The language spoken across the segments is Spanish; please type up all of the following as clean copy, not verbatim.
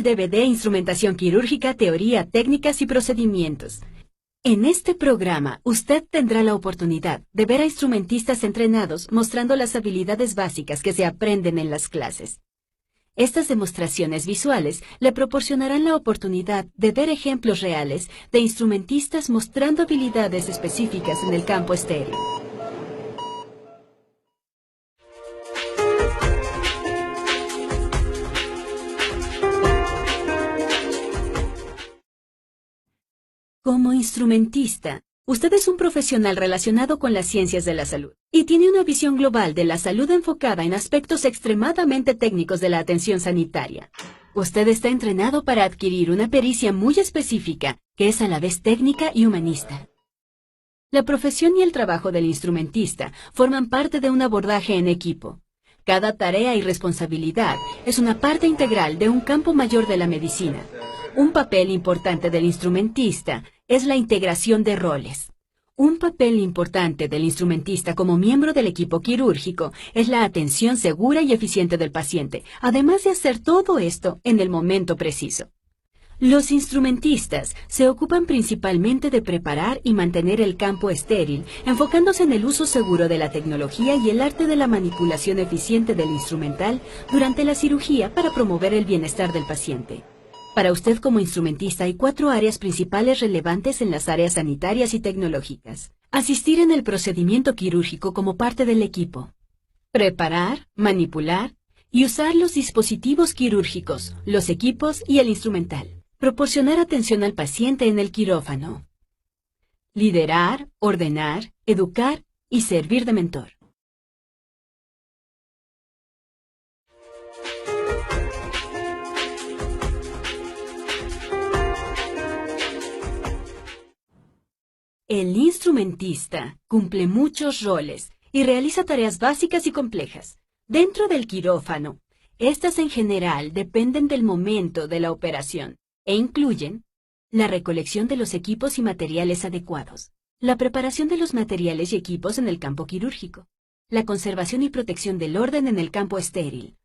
DVD Instrumentación Quirúrgica, Teoría, Técnicas y Procedimientos. En este programa, usted tendrá la oportunidad de ver a instrumentistas entrenados mostrando las habilidades básicas que se aprenden en las clases. Estas demostraciones visuales le proporcionarán la oportunidad de ver ejemplos reales de instrumentistas mostrando habilidades específicas en el campo estéril. Como instrumentista, usted es un profesional relacionado con las ciencias de la salud y tiene una visión global de la salud enfocada en aspectos extremadamente técnicos de la atención sanitaria. Usted está entrenado para adquirir una pericia muy específica que es a la vez técnica y humanista. La profesión y el trabajo del instrumentista forman parte de un abordaje en equipo. Cada tarea y responsabilidad es una parte integral de un campo mayor de la medicina. Un papel importante del instrumentista es la integración de roles. Un papel importante del instrumentista como miembro del equipo quirúrgico es la atención segura y eficiente del paciente, además de hacer todo esto en el momento preciso. Los instrumentistas se ocupan principalmente de preparar y mantener el campo estéril, enfocándose en el uso seguro de la tecnología y el arte de la manipulación eficiente del instrumental durante la cirugía para promover el bienestar del paciente. Para usted como instrumentista hay 4 áreas principales relevantes en las áreas sanitarias y tecnológicas. Asistir en el procedimiento quirúrgico como parte del equipo. Preparar, manipular y usar los dispositivos quirúrgicos, los equipos y el instrumental. Proporcionar atención al paciente en el quirófano. Liderar, ordenar, educar y servir de mentor. El instrumentista cumple muchos roles y realiza tareas básicas y complejas. Dentro del quirófano, estas en general dependen del momento de la operación e incluyen la recolección de los equipos y materiales adecuados, la preparación de los materiales y equipos en el campo quirúrgico, la conservación y protección del orden en el campo estéril,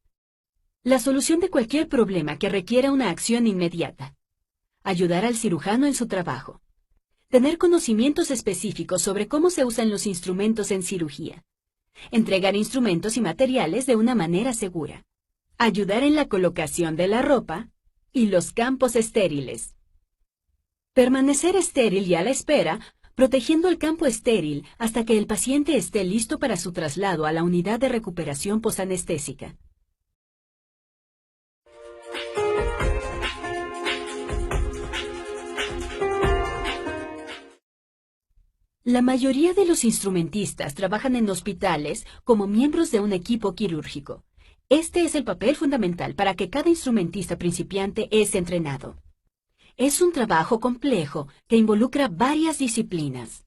la solución de cualquier problema que requiera una acción inmediata, ayudar al cirujano en su trabajo, tener conocimientos específicos sobre cómo se usan los instrumentos en cirugía, entregar instrumentos y materiales de una manera segura, ayudar en la colocación de la ropa y los campos estériles. Permanecer estéril y a la espera, protegiendo el campo estéril hasta que el paciente esté listo para su traslado a la unidad de recuperación posanestésica. La mayoría de los instrumentistas trabajan en hospitales como miembros de un equipo quirúrgico. Este es el papel fundamental para que cada instrumentista principiante es entrenado. Es un trabajo complejo que involucra varias disciplinas.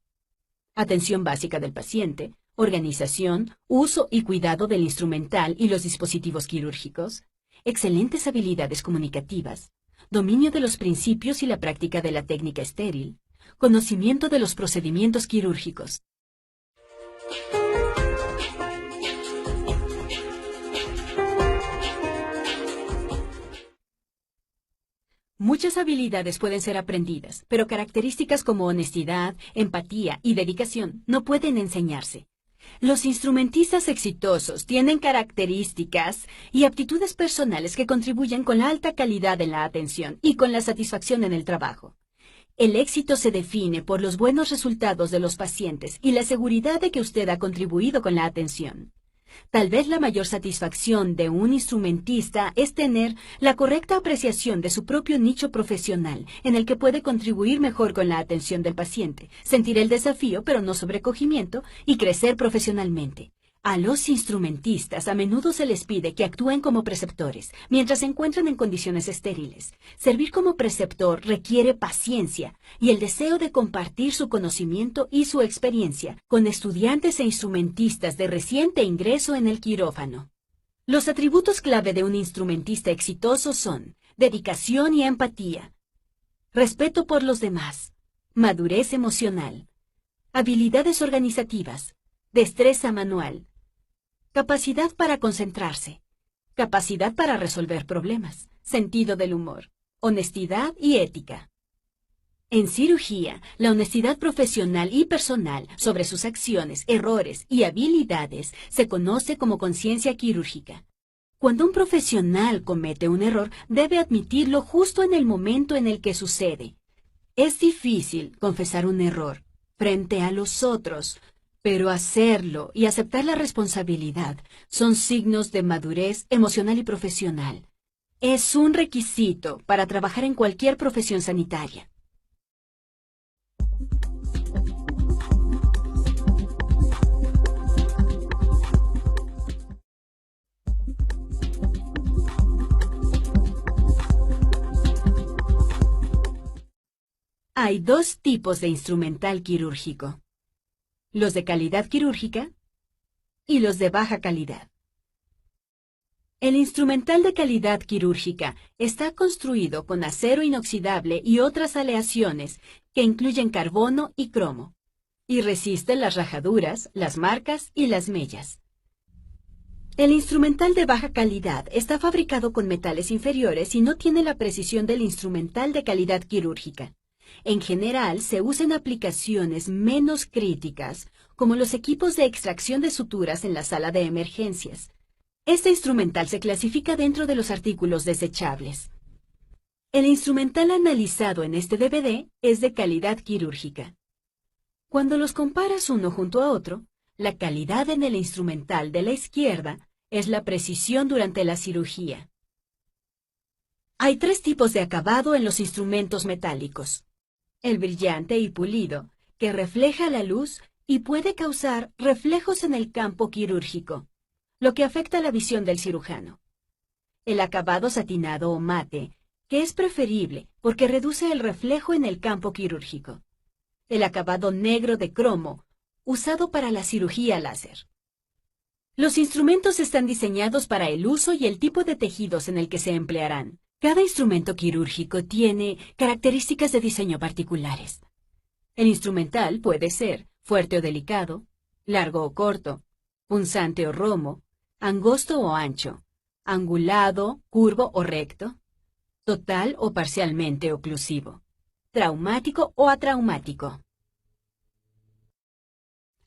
Atención básica del paciente, organización, uso y cuidado del instrumental y los dispositivos quirúrgicos, excelentes habilidades comunicativas, dominio de los principios y la práctica de la técnica estéril, conocimiento de los procedimientos quirúrgicos. Muchas habilidades pueden ser aprendidas, pero características como honestidad, empatía y dedicación no pueden enseñarse. Los instrumentistas exitosos tienen características y aptitudes personales que contribuyen con la alta calidad en la atención y con la satisfacción en el trabajo. El éxito se define por los buenos resultados de los pacientes y la seguridad de que usted ha contribuido con la atención. Tal vez la mayor satisfacción de un instrumentista es tener la correcta apreciación de su propio nicho profesional, en el que puede contribuir mejor con la atención del paciente, sentir el desafío pero no sobrecogimiento y crecer profesionalmente. A los instrumentistas a menudo se les pide que actúen como preceptores, mientras se encuentran en condiciones estériles. Servir como preceptor requiere paciencia y el deseo de compartir su conocimiento y su experiencia con estudiantes e instrumentistas de reciente ingreso en el quirófano. Los atributos clave de un instrumentista exitoso son dedicación y empatía, respeto por los demás, madurez emocional, habilidades organizativas, destreza manual, capacidad para concentrarse, capacidad para resolver problemas, sentido del humor, honestidad y ética. En cirugía, la honestidad profesional y personal sobre sus acciones, errores y habilidades se conoce como conciencia quirúrgica. Cuando un profesional comete un error, debe admitirlo justo en el momento en el que sucede. Es difícil confesar un error frente a los otros, pero hacerlo y aceptar la responsabilidad son signos de madurez emocional y profesional. Es un requisito para trabajar en cualquier profesión sanitaria. Hay dos tipos de instrumental quirúrgico: los de calidad quirúrgica y los de baja calidad. El instrumental de calidad quirúrgica está construido con acero inoxidable y otras aleaciones que incluyen carbono y cromo, y resiste las rajaduras, las marcas y las mellas. El instrumental de baja calidad está fabricado con metales inferiores y no tiene la precisión del instrumental de calidad quirúrgica. En general, se usa en aplicaciones menos críticas, como los equipos de extracción de suturas en la sala de emergencias. Este instrumental se clasifica dentro de los artículos desechables. El instrumental analizado en este DVD es de calidad quirúrgica. Cuando los comparas uno junto a otro, la calidad en el instrumental de la izquierda es la precisión durante la cirugía. Hay tres tipos de acabado en los instrumentos metálicos: el brillante y pulido, que refleja la luz y puede causar reflejos en el campo quirúrgico, lo que afecta la visión del cirujano; el acabado satinado o mate, que es preferible porque reduce el reflejo en el campo quirúrgico; el acabado negro de cromo, usado para la cirugía láser. Los instrumentos están diseñados para el uso y el tipo de tejidos en el que se emplearán. Cada instrumento quirúrgico tiene características de diseño particulares. El instrumental puede ser fuerte o delicado, largo o corto, punzante o romo, angosto o ancho, angulado, curvo o recto, total o parcialmente oclusivo, traumático o atraumático.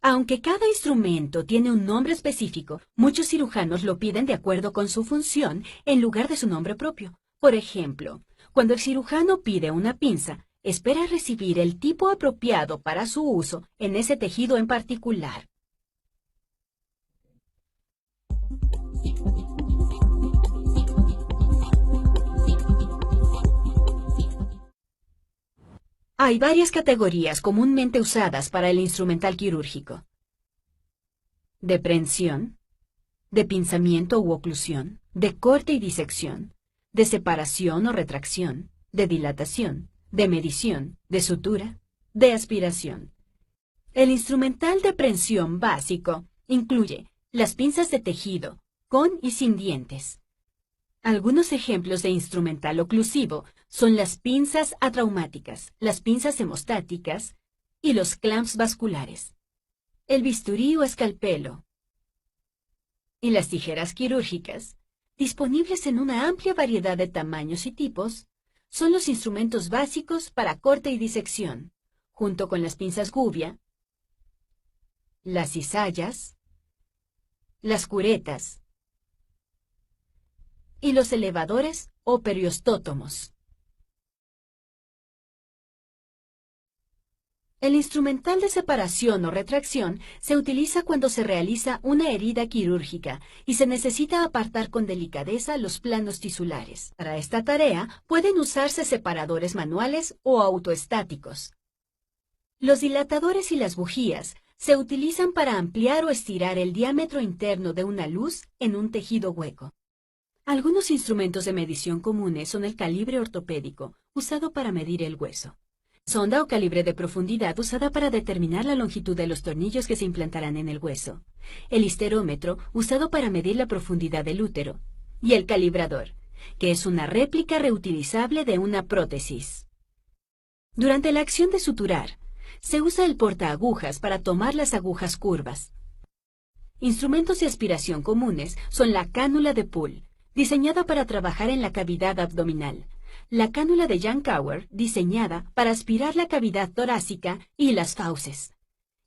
Aunque cada instrumento tiene un nombre específico, muchos cirujanos lo piden de acuerdo con su función en lugar de su nombre propio. Por ejemplo, cuando el cirujano pide una pinza, espera recibir el tipo apropiado para su uso en ese tejido en particular. Hay varias categorías comúnmente usadas para el instrumental quirúrgico: de prehensión, de pinzamiento u oclusión, de corte y disección, de separación o retracción, de dilatación, de medición, de sutura, de aspiración. El instrumental de prehensión básico incluye las pinzas de tejido, con y sin dientes. Algunos ejemplos de instrumental oclusivo son las pinzas atraumáticas, las pinzas hemostáticas y los clamps vasculares, el bisturí o escalpelo, y las tijeras quirúrgicas, disponibles en una amplia variedad de tamaños y tipos. Son los instrumentos básicos para corte y disección, junto con las pinzas gubia, las cizallas, las curetas y los elevadores o periostótomos. El instrumental de separación o retracción se utiliza cuando se realiza una herida quirúrgica y se necesita apartar con delicadeza los planos tisulares. Para esta tarea pueden usarse separadores manuales o autoestáticos. Los dilatadores y las bujías se utilizan para ampliar o estirar el diámetro interno de una luz en un tejido hueco. Algunos instrumentos de medición comunes son el calibre ortopédico, usado para medir el hueso; sonda o calibre de profundidad, usada para determinar la longitud de los tornillos que se implantarán en el hueso; el histerómetro, usado para medir la profundidad del útero; y el calibrador, que es una réplica reutilizable de una prótesis. Durante la acción de suturar, se usa el portaagujas para tomar las agujas curvas. Instrumentos de aspiración comunes son la cánula de Pull, diseñada para trabajar en la cavidad abdominal. La cánula de Jan Kauer, diseñada para aspirar la cavidad torácica y las fauces.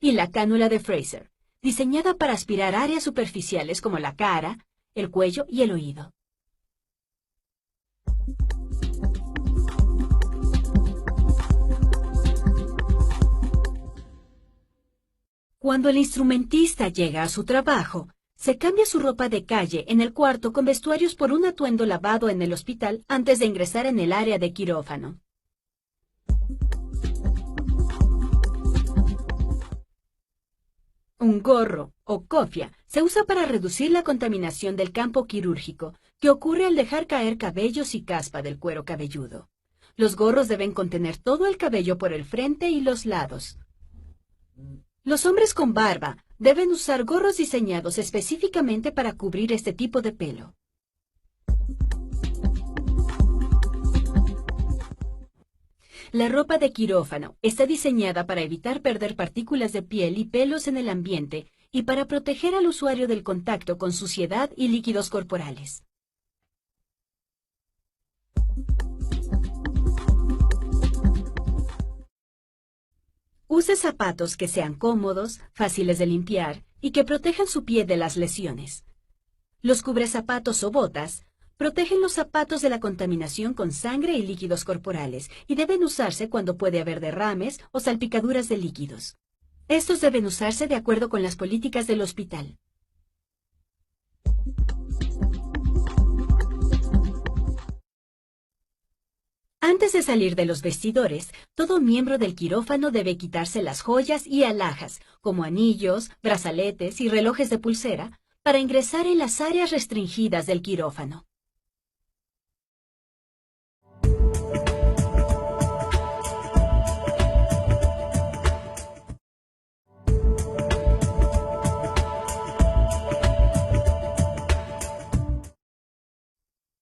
Y la cánula de Fraser, diseñada para aspirar áreas superficiales como la cara, el cuello y el oído. Cuando el instrumentista llega a su trabajo, se cambia su ropa de calle en el cuarto con vestuarios por un atuendo lavado en el hospital antes de ingresar en el área de quirófano. Un gorro o cofia se usa para reducir la contaminación del campo quirúrgico que ocurre al dejar caer cabellos y caspa del cuero cabelludo. Los gorros deben contener todo el cabello por el frente y los lados. Los hombres con barba deben usar gorros diseñados específicamente para cubrir este tipo de pelo. La ropa de quirófano está diseñada para evitar perder partículas de piel y pelos en el ambiente y para proteger al usuario del contacto con suciedad y líquidos corporales. Use zapatos que sean cómodos, fáciles de limpiar y que protejan su pie de las lesiones. Los cubrezapatos o botas protegen los zapatos de la contaminación con sangre y líquidos corporales y deben usarse cuando puede haber derrames o salpicaduras de líquidos. Estos deben usarse de acuerdo con las políticas del hospital. Antes de salir de los vestidores, todo miembro del quirófano debe quitarse las joyas y alhajas, como anillos, brazaletes y relojes de pulsera, para ingresar en las áreas restringidas del quirófano.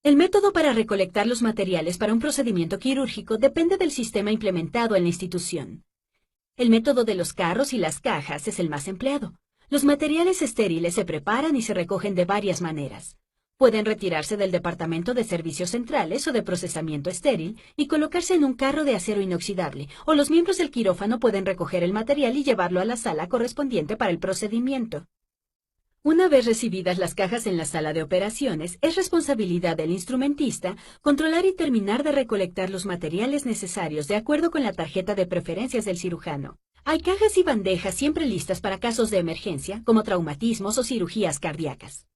El método para recolectar los materiales para un procedimiento quirúrgico depende del sistema implementado en la institución. El método de los carros y las cajas es el más empleado. Los materiales estériles se preparan y se recogen de varias maneras. Pueden retirarse del departamento de servicios centrales o de procesamiento estéril y colocarse en un carro de acero inoxidable, o los miembros del quirófano pueden recoger el material y llevarlo a la sala correspondiente para el procedimiento. Una vez recibidas las cajas en la sala de operaciones, es responsabilidad del instrumentista controlar y terminar de recolectar los materiales necesarios de acuerdo con la tarjeta de preferencias del cirujano. Hay cajas y bandejas siempre listas para casos de emergencia, como traumatismos o cirugías cardíacas.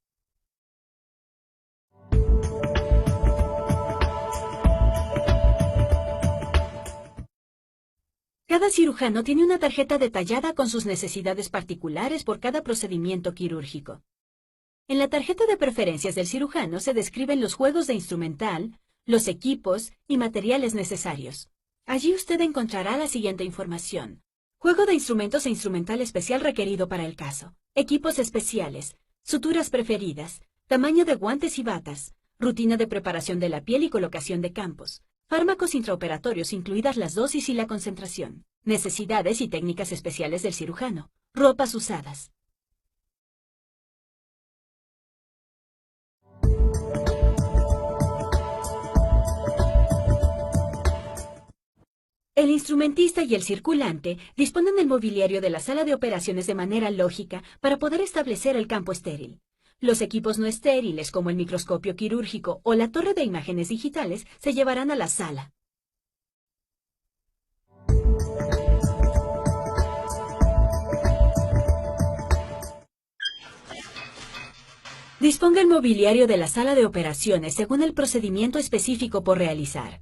Cada cirujano tiene una tarjeta detallada con sus necesidades particulares por cada procedimiento quirúrgico. En la tarjeta de preferencias del cirujano se describen los juegos de instrumental, los equipos y materiales necesarios. Allí usted encontrará la siguiente información. Juego de instrumentos e instrumental especial requerido para el caso. Equipos especiales. Suturas preferidas. Tamaño de guantes y batas. Rutina de preparación de la piel y colocación de campos. Fármacos intraoperatorios, incluidas las dosis y la concentración. Necesidades y técnicas especiales del cirujano. Ropas usadas. El instrumentista y el circulante disponen del mobiliario de la sala de operaciones de manera lógica para poder establecer el campo estéril. Los equipos no estériles, como el microscopio quirúrgico o la torre de imágenes digitales, se llevarán a la sala. Disponga el mobiliario de la sala de operaciones según el procedimiento específico por realizar.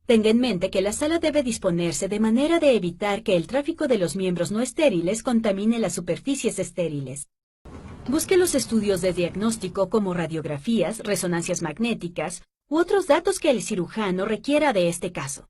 Tenga en mente que la sala debe disponerse de manera de evitar que el tráfico de los miembros no estériles contamine las superficies estériles. Busque los estudios de diagnóstico como radiografías, resonancias magnéticas u otros datos que el cirujano requiera de este caso.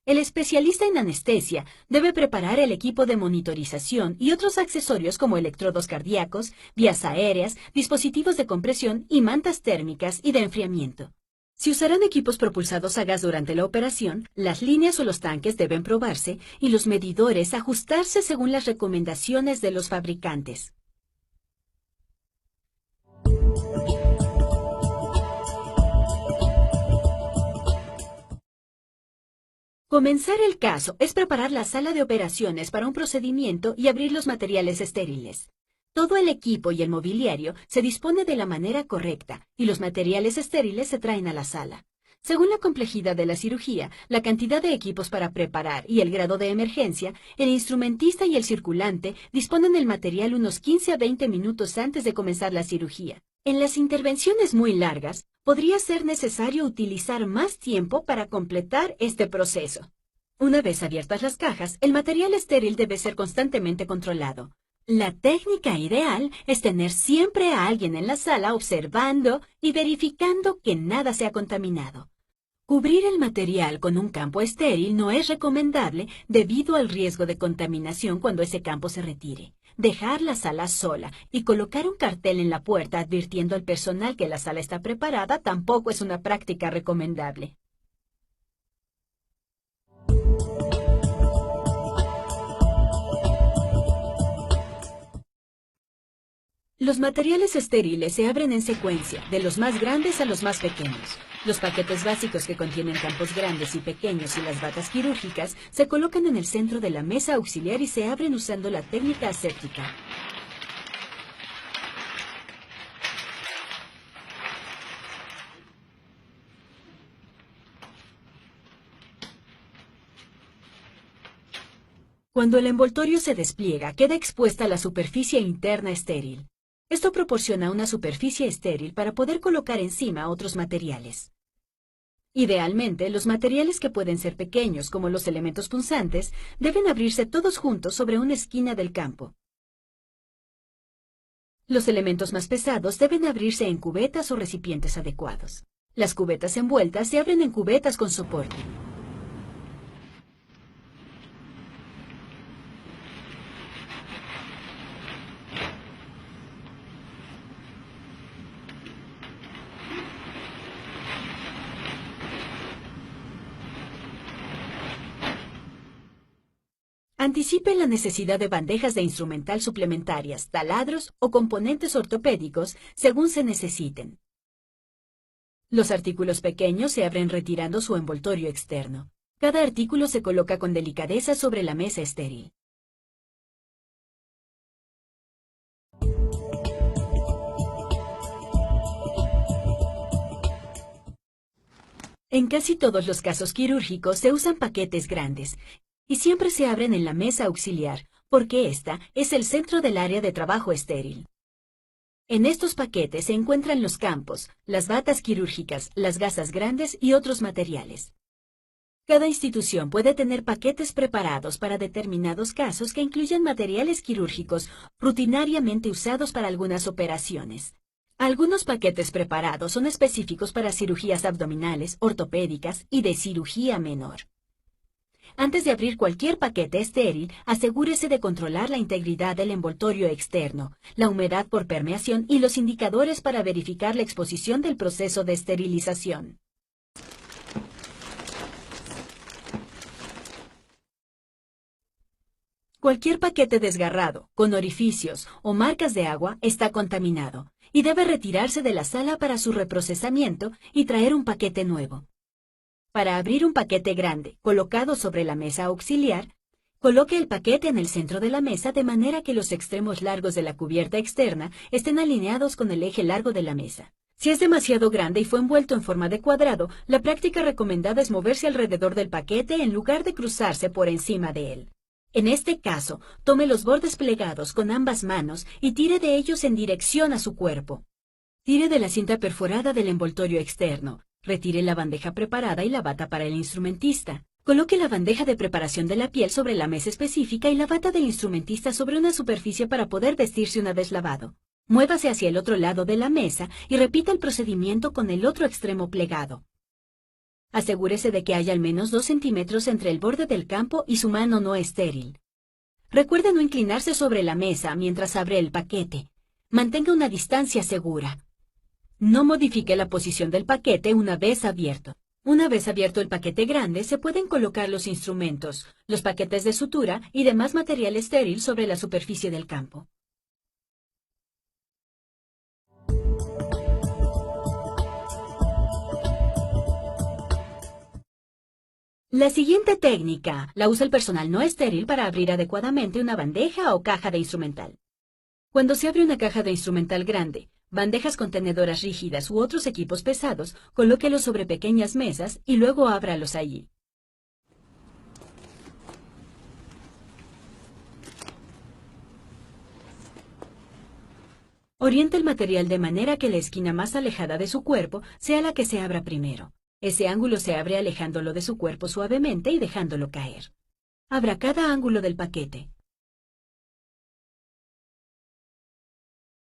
El especialista en anestesia debe preparar el equipo de monitorización y otros accesorios como electrodos cardíacos, vías aéreas, dispositivos de compresión y mantas térmicas y de enfriamiento. Si usarán equipos propulsados a gas durante la operación, las líneas o los tanques deben probarse y los medidores ajustarse según las recomendaciones de los fabricantes. Comenzar el caso es preparar la sala de operaciones para un procedimiento y abrir los materiales estériles. Todo el equipo y el mobiliario se dispone de la manera correcta y los materiales estériles se traen a la sala. Según la complejidad de la cirugía, la cantidad de equipos para preparar y el grado de emergencia, el instrumentista y el circulante disponen del material unos 15 a 20 minutos antes de comenzar la cirugía. En las intervenciones muy largas, podría ser necesario utilizar más tiempo para completar este proceso. Una vez abiertas las cajas, el material estéril debe ser constantemente controlado. La técnica ideal es tener siempre a alguien en la sala observando y verificando que nada se ha contaminado. Cubrir el material con un campo estéril no es recomendable debido al riesgo de contaminación cuando ese campo se retire. Dejar la sala sola y colocar un cartel en la puerta advirtiendo al personal que la sala está preparada tampoco es una práctica recomendable. Los materiales estériles se abren en secuencia, de los más grandes a los más pequeños. Los paquetes básicos que contienen campos grandes y pequeños y las batas quirúrgicas se colocan en el centro de la mesa auxiliar y se abren usando la técnica aséptica. Cuando el envoltorio se despliega, queda expuesta la superficie interna estéril. Esto proporciona una superficie estéril para poder colocar encima otros materiales. Idealmente, los materiales que pueden ser pequeños, como los elementos punzantes, deben abrirse todos juntos sobre una esquina del campo. Los elementos más pesados deben abrirse en cubetas o recipientes adecuados. Las cubetas envueltas se abren en cubetas con soporte. Anticipe la necesidad de bandejas de instrumental suplementarias, taladros o componentes ortopédicos según se necesiten. Los artículos pequeños se abren retirando su envoltorio externo. Cada artículo se coloca con delicadeza sobre la mesa estéril. En casi todos los casos quirúrgicos se usan paquetes grandes y siempre se abren en la mesa auxiliar, porque esta es el centro del área de trabajo estéril. En estos paquetes se encuentran los campos, las batas quirúrgicas, las gasas grandes y otros materiales. Cada institución puede tener paquetes preparados para determinados casos que incluyen materiales quirúrgicos rutinariamente usados para algunas operaciones. Algunos paquetes preparados son específicos para cirugías abdominales, ortopédicas y de cirugía menor. Antes de abrir cualquier paquete estéril, asegúrese de controlar la integridad del envoltorio externo, la humedad por permeación y los indicadores para verificar la exposición del proceso de esterilización. Cualquier paquete desgarrado, con orificios o marcas de agua, está contaminado y debe retirarse de la sala para su reprocesamiento y traer un paquete nuevo. Para abrir un paquete grande, colocado sobre la mesa auxiliar, coloque el paquete en el centro de la mesa de manera que los extremos largos de la cubierta externa estén alineados con el eje largo de la mesa. Si es demasiado grande y fue envuelto en forma de cuadrado, la práctica recomendada es moverse alrededor del paquete en lugar de cruzarse por encima de él. En este caso, tome los bordes plegados con ambas manos y tire de ellos en dirección a su cuerpo. Tire de la cinta perforada del envoltorio externo. Retire la bandeja preparada y la bata para el instrumentista. Coloque la bandeja de preparación de la piel sobre la mesa específica y la bata del instrumentista sobre una superficie para poder vestirse una vez lavado. Muévase hacia el otro lado de la mesa y repita el procedimiento con el otro extremo plegado. Asegúrese de que haya al menos 2 centímetros entre el borde del campo y su mano no estéril. Recuerde no inclinarse sobre la mesa mientras abre el paquete. Mantenga una distancia segura. No modifique la posición del paquete una vez abierto. Una vez abierto el paquete grande, se pueden colocar los instrumentos, los paquetes de sutura y demás material estéril sobre la superficie del campo. La siguiente técnica la usa el personal no estéril para abrir adecuadamente una bandeja o caja de instrumental. Cuando se abre una caja de instrumental grande, bandejas contenedoras rígidas u otros equipos pesados, colóquelos sobre pequeñas mesas y luego ábralos allí. Oriente el material de manera que la esquina más alejada de su cuerpo sea la que se abra primero. Ese ángulo se abre alejándolo de su cuerpo suavemente y dejándolo caer. Abra cada ángulo del paquete.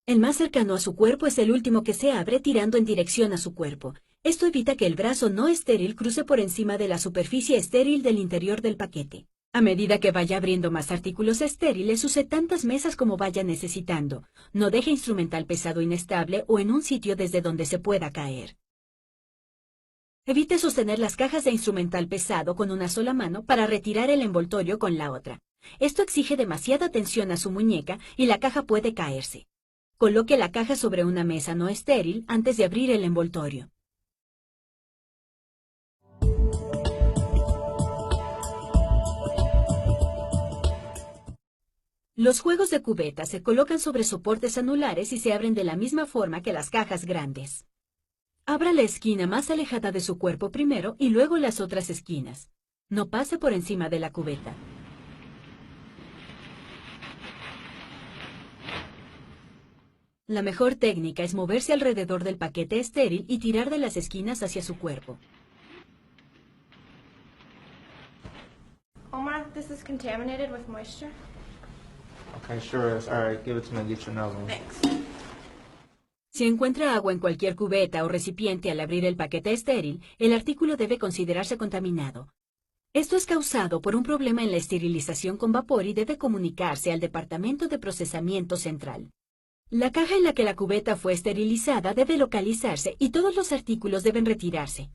El más cercano a su cuerpo es el último que se abre tirando en dirección a su cuerpo. Esto evita que el brazo no estéril cruce por encima de la superficie estéril del interior del paquete. A medida que vaya abriendo más artículos estériles, use tantas mesas como vaya necesitando. No deje instrumental pesado inestable o en un sitio desde donde se pueda caer. Evite sostener las cajas de instrumental pesado con una sola mano para retirar el envoltorio con la otra. Esto exige demasiada tensión a su muñeca y la caja puede caerse. Coloque la caja sobre una mesa no estéril antes de abrir el envoltorio. Los juegos de cubeta se colocan sobre soportes anulares y se abren de la misma forma que las cajas grandes. Abra la esquina más alejada de su cuerpo primero y luego las otras esquinas. No pase por encima de la cubeta. La mejor técnica es moverse alrededor del paquete estéril y tirar de las esquinas hacia su cuerpo. Omar, this is contaminated with moisture. Okay, sure. All right, give it to me and get you another one. Thanks. Si encuentra agua en cualquier cubeta o recipiente al abrir el paquete estéril, el artículo debe considerarse contaminado. Esto es causado por un problema en la esterilización con vapor y debe comunicarse al Departamento de Procesamiento Central. La caja en la que la cubeta fue esterilizada debe localizarse y todos los artículos deben retirarse.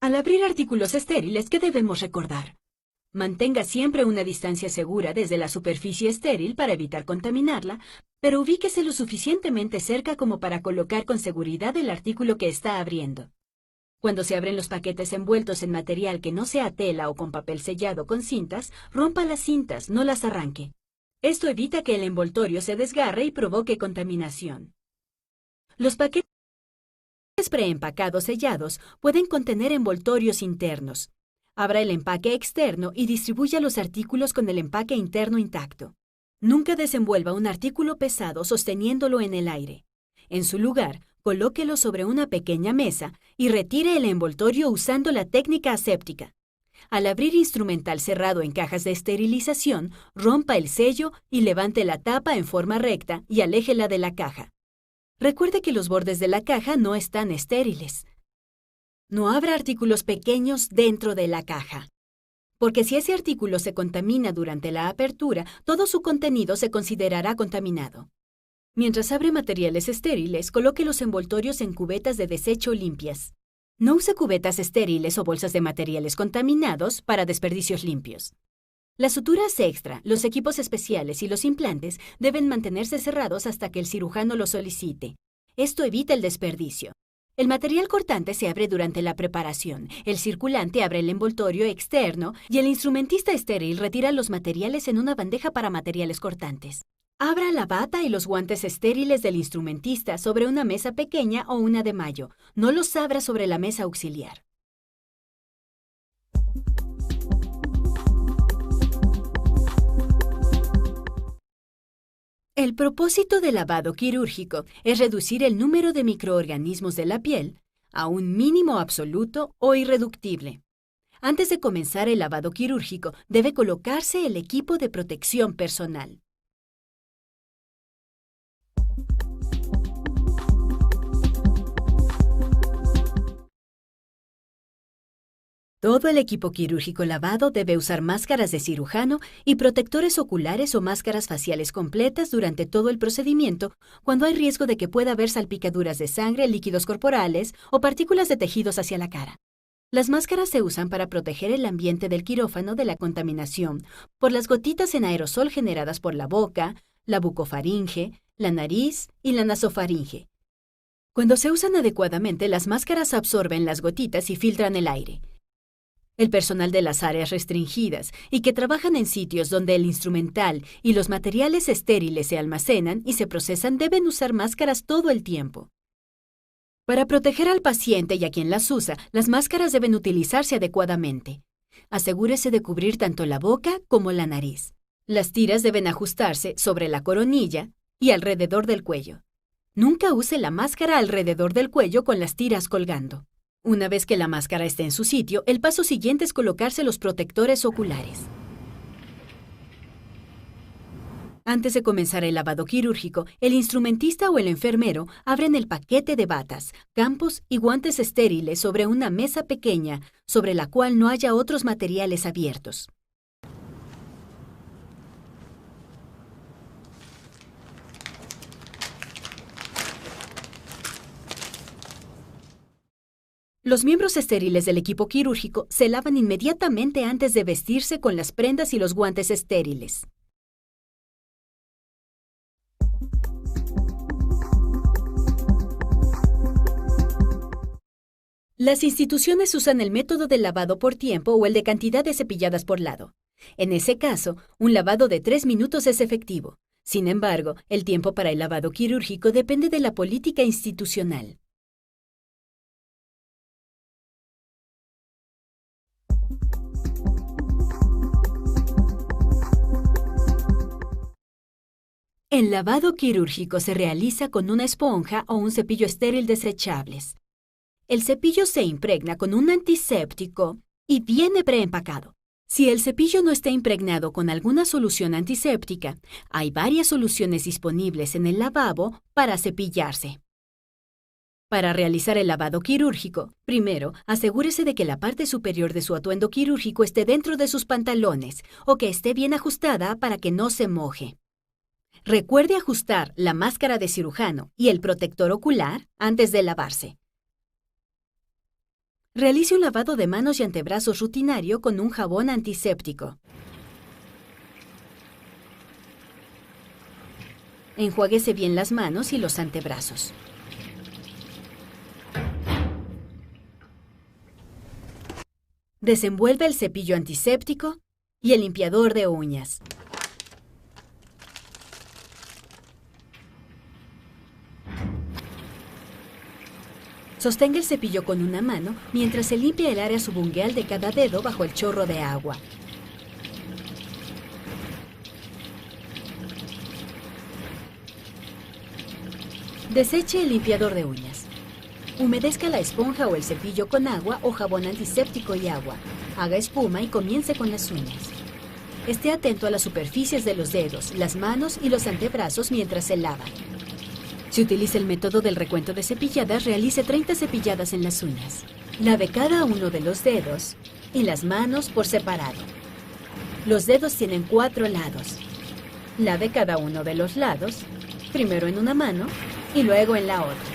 Al abrir artículos estériles, ¿qué debemos recordar? Mantenga siempre una distancia segura desde la superficie estéril para evitar contaminarla, pero ubíquese lo suficientemente cerca como para colocar con seguridad el artículo que está abriendo. Cuando se abren los paquetes envueltos en material que no sea tela o con papel sellado con cintas, rompa las cintas, no las arranque. Esto evita que el envoltorio se desgarre y provoque contaminación. Los paquetes preempacados sellados pueden contener envoltorios internos. Abra el empaque externo y distribuya los artículos con el empaque interno intacto. Nunca desenvuelva un artículo pesado sosteniéndolo en el aire. En su lugar, colóquelo sobre una pequeña mesa y retire el envoltorio usando la técnica aséptica. Al abrir instrumental cerrado en cajas de esterilización, rompa el sello y levante la tapa en forma recta y aléjela de la caja. Recuerde que los bordes de la caja no están estériles. No abra artículos pequeños dentro de la caja, porque si ese artículo se contamina durante la apertura, todo su contenido se considerará contaminado. Mientras abre materiales estériles, coloque los envoltorios en cubetas de desecho limpias. No use cubetas estériles o bolsas de materiales contaminados para desperdicios limpios. Las suturas extra, los equipos especiales y los implantes deben mantenerse cerrados hasta que el cirujano lo solicite. Esto evita el desperdicio. El material cortante se abre durante la preparación, el circulante abre el envoltorio externo y el instrumentista estéril retira los materiales en una bandeja para materiales cortantes. Abra la bata y los guantes estériles del instrumentista sobre una mesa pequeña o una de mayo. No los abra sobre la mesa auxiliar. El propósito del lavado quirúrgico es reducir el número de microorganismos de la piel a un mínimo absoluto o irreductible. Antes de comenzar el lavado quirúrgico, debe colocarse el equipo de protección personal. Todo el equipo quirúrgico lavado debe usar máscaras de cirujano y protectores oculares o máscaras faciales completas durante todo el procedimiento cuando hay riesgo de que pueda haber salpicaduras de sangre, líquidos corporales o partículas de tejidos hacia la cara. Las máscaras se usan para proteger el ambiente del quirófano de la contaminación por las gotitas en aerosol generadas por la boca, la bucofaringe, la nariz y la nasofaringe. Cuando se usan adecuadamente, las máscaras absorben las gotitas y filtran el aire. El personal de las áreas restringidas y que trabajan en sitios donde el instrumental y los materiales estériles se almacenan y se procesan deben usar máscaras todo el tiempo. Para proteger al paciente y a quien las usa, las máscaras deben utilizarse adecuadamente. Asegúrese de cubrir tanto la boca como la nariz. Las tiras deben ajustarse sobre la coronilla y alrededor del cuello. Nunca use la máscara alrededor del cuello con las tiras colgando. Una vez que la máscara esté en su sitio, el paso siguiente es colocarse los protectores oculares. Antes de comenzar el lavado quirúrgico, el instrumentista o el enfermero abren el paquete de batas, campos y guantes estériles sobre una mesa pequeña sobre la cual no haya otros materiales abiertos. Los miembros estériles del equipo quirúrgico se lavan inmediatamente antes de vestirse con las prendas y los guantes estériles. Las instituciones usan el método del lavado por tiempo o el de cantidad de cepilladas por lado. En ese caso, un lavado de 3 minutos es efectivo. Sin embargo, el tiempo para el lavado quirúrgico depende de la política institucional. El lavado quirúrgico se realiza con una esponja o un cepillo estéril desechables. El cepillo se impregna con un antiséptico y viene preempacado. Si el cepillo no está impregnado con alguna solución antiséptica, hay varias soluciones disponibles en el lavabo para cepillarse. Para realizar el lavado quirúrgico, primero, asegúrese de que la parte superior de su atuendo quirúrgico esté dentro de sus pantalones o que esté bien ajustada para que no se moje. Recuerde ajustar la máscara de cirujano y el protector ocular antes de lavarse. Realice un lavado de manos y antebrazos rutinario con un jabón antiséptico. Enjuáguese bien las manos y los antebrazos. Desenvuelve el cepillo antiséptico y el limpiador de uñas. Sostenga el cepillo con una mano mientras se limpia el área subungueal de cada dedo bajo el chorro de agua. Deseche el limpiador de uñas. Humedezca la esponja o el cepillo con agua o jabón antiséptico y agua. Haga espuma y comience con las uñas. Esté atento a las superficies de los dedos, las manos y los antebrazos mientras se lava. Si utiliza el método del recuento de cepilladas, realice 30 cepilladas en las uñas. Lave cada uno de los dedos y las manos por separado. Los dedos tienen 4 lados. Lave cada uno de los lados, primero en una mano y luego en la otra.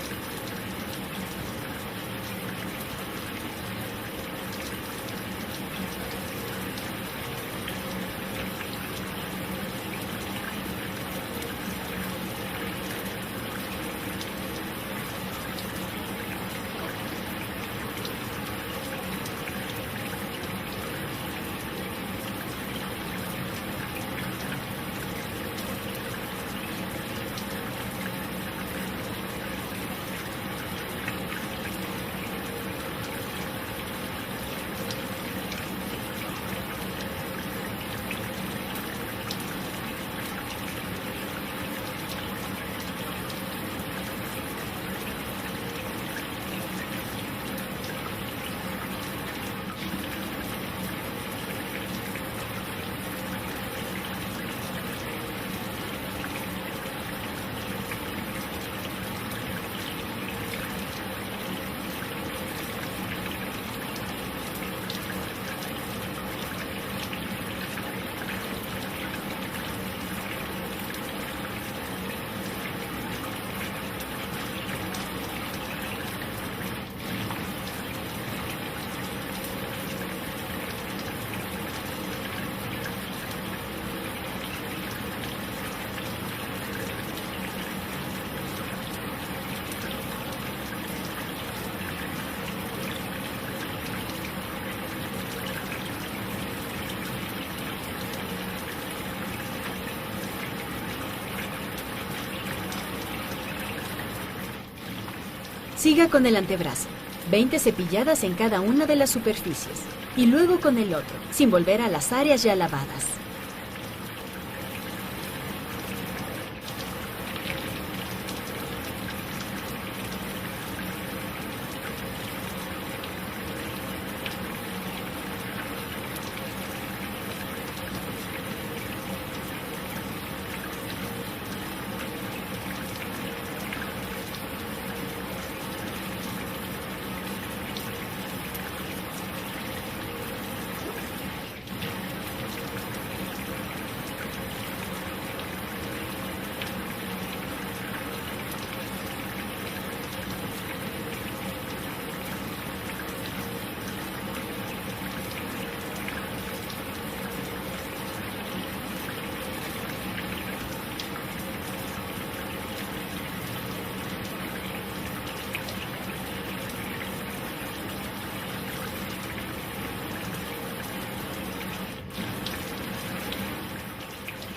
Siga con el antebrazo. 20 cepilladas en cada una de las superficies. Y luego con el otro, sin volver a las áreas ya lavadas.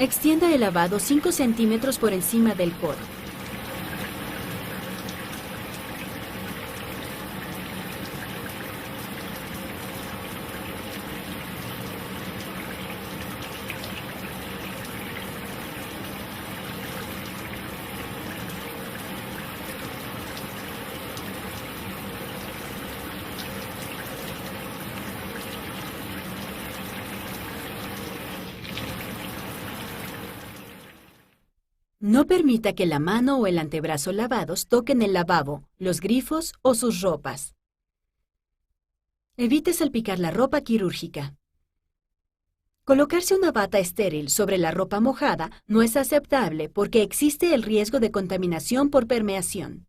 Extienda el lavado 5 centímetros por encima del codo. No permita que la mano o el antebrazo lavados toquen el lavabo, los grifos o sus ropas. Evite salpicar la ropa quirúrgica. Colocarse una bata estéril sobre la ropa mojada no es aceptable porque existe el riesgo de contaminación por permeación.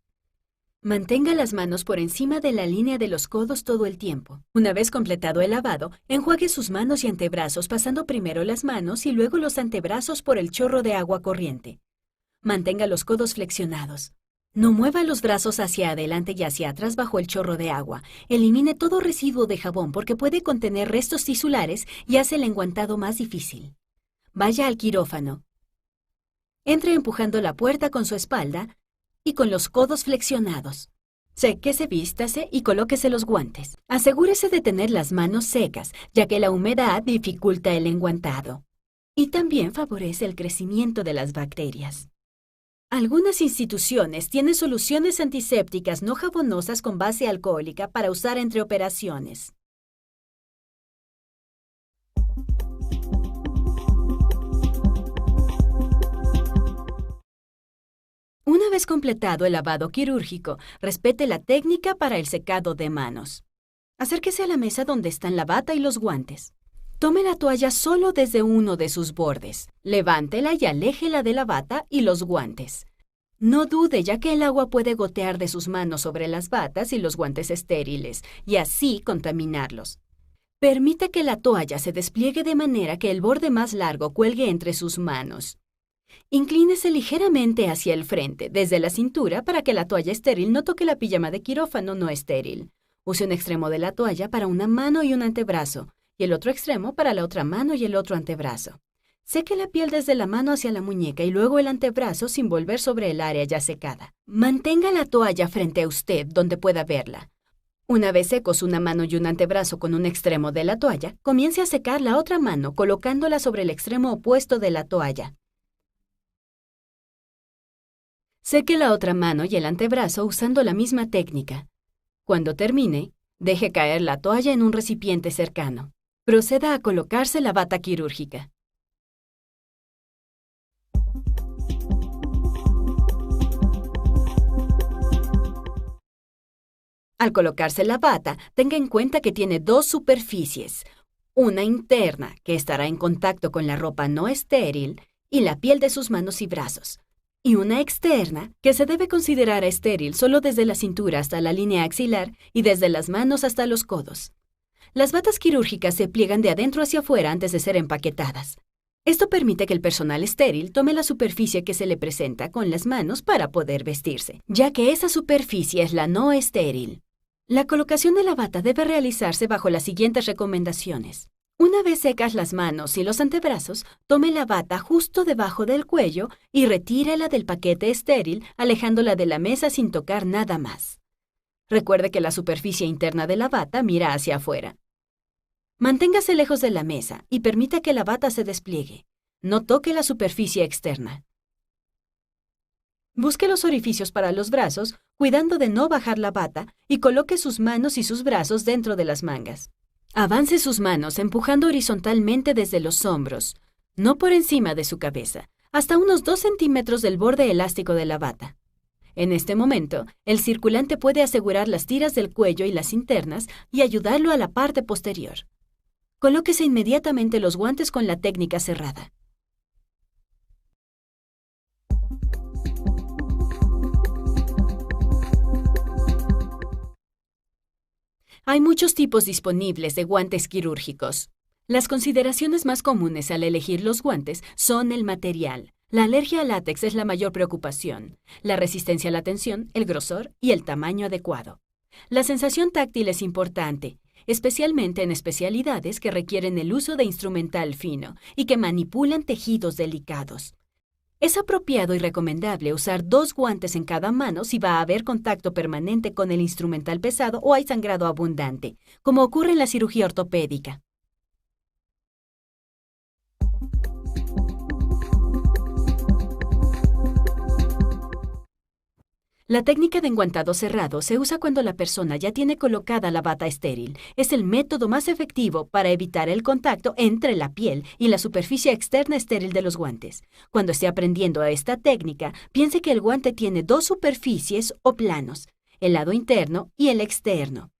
Mantenga las manos por encima de la línea de los codos todo el tiempo. Una vez completado el lavado, enjuague sus manos y antebrazos pasando primero las manos y luego los antebrazos por el chorro de agua corriente. Mantenga los codos flexionados. No mueva los brazos hacia adelante y hacia atrás bajo el chorro de agua. Elimine todo residuo de jabón porque puede contener restos tisulares y hace el enguantado más difícil. Vaya al quirófano. Entre empujando la puerta con su espalda y con los codos flexionados. Séquese, vístase y colóquese los guantes. Asegúrese de tener las manos secas, ya que la humedad dificulta el enguantado. Y también favorece el crecimiento de las bacterias. Algunas instituciones tienen soluciones antisépticas no jabonosas con base alcohólica para usar entre operaciones. Una vez completado el lavado quirúrgico, respete la técnica para el secado de manos. Acérquese a la mesa donde están la bata y los guantes. Tome la toalla solo desde uno de sus bordes. Levántela y aléjela de la bata y los guantes. No dude, ya que el agua puede gotear de sus manos sobre las batas y los guantes estériles, y así contaminarlos. Permita que la toalla se despliegue de manera que el borde más largo cuelgue entre sus manos. Inclínese ligeramente hacia el frente, desde la cintura, para que la toalla estéril no toque la pijama de quirófano no estéril. Use un extremo de la toalla para una mano y un antebrazo, y el otro extremo para la otra mano y el otro antebrazo. Seque la piel desde la mano hacia la muñeca y luego el antebrazo sin volver sobre el área ya secada. Mantenga la toalla frente a usted donde pueda verla. Una vez secos una mano y un antebrazo con un extremo de la toalla, comience a secar la otra mano colocándola sobre el extremo opuesto de la toalla. Seque la otra mano y el antebrazo usando la misma técnica. Cuando termine, deje caer la toalla en un recipiente cercano. Proceda a colocarse la bata quirúrgica. Al colocarse la bata, tenga en cuenta que tiene dos superficies, una interna, que estará en contacto con la ropa no estéril, y la piel de sus manos y brazos, y una externa, que se debe considerar estéril solo desde la cintura hasta la línea axilar y desde las manos hasta los codos. Las batas quirúrgicas se pliegan de adentro hacia afuera antes de ser empaquetadas. Esto permite que el personal estéril tome la superficie que se le presenta con las manos para poder vestirse, ya que esa superficie es la no estéril. La colocación de la bata debe realizarse bajo las siguientes recomendaciones. Una vez secas las manos y los antebrazos, tome la bata justo debajo del cuello y retírela del paquete estéril, alejándola de la mesa sin tocar nada más. Recuerde que la superficie interna de la bata mira hacia afuera. Manténgase lejos de la mesa y permita que la bata se despliegue. No toque la superficie externa. Busque los orificios para los brazos, cuidando de no bajar la bata, y coloque sus manos y sus brazos dentro de las mangas. Avance sus manos empujando horizontalmente desde los hombros, no por encima de su cabeza, hasta unos 2 centímetros del borde elástico de la bata. En este momento, el circulante puede asegurar las tiras del cuello y las internas y ayudarlo a la parte posterior. Colóquese inmediatamente los guantes con la técnica cerrada. Hay muchos tipos disponibles de guantes quirúrgicos. Las consideraciones más comunes al elegir los guantes son el material. La alergia al látex es la mayor preocupación, la resistencia a la tensión, el grosor y el tamaño adecuado. La sensación táctil es importante, especialmente en especialidades que requieren el uso de instrumental fino y que manipulan tejidos delicados. Es apropiado y recomendable usar 2 guantes en cada mano si va a haber contacto permanente con el instrumental pesado o hay sangrado abundante, como ocurre en la cirugía ortopédica. La técnica de enguantado cerrado se usa cuando la persona ya tiene colocada la bata estéril. Es el método más efectivo para evitar el contacto entre la piel y la superficie externa estéril de los guantes. Cuando esté aprendiendo a esta técnica, piense que el guante tiene 2 superficies o planos, el lado interno y el externo.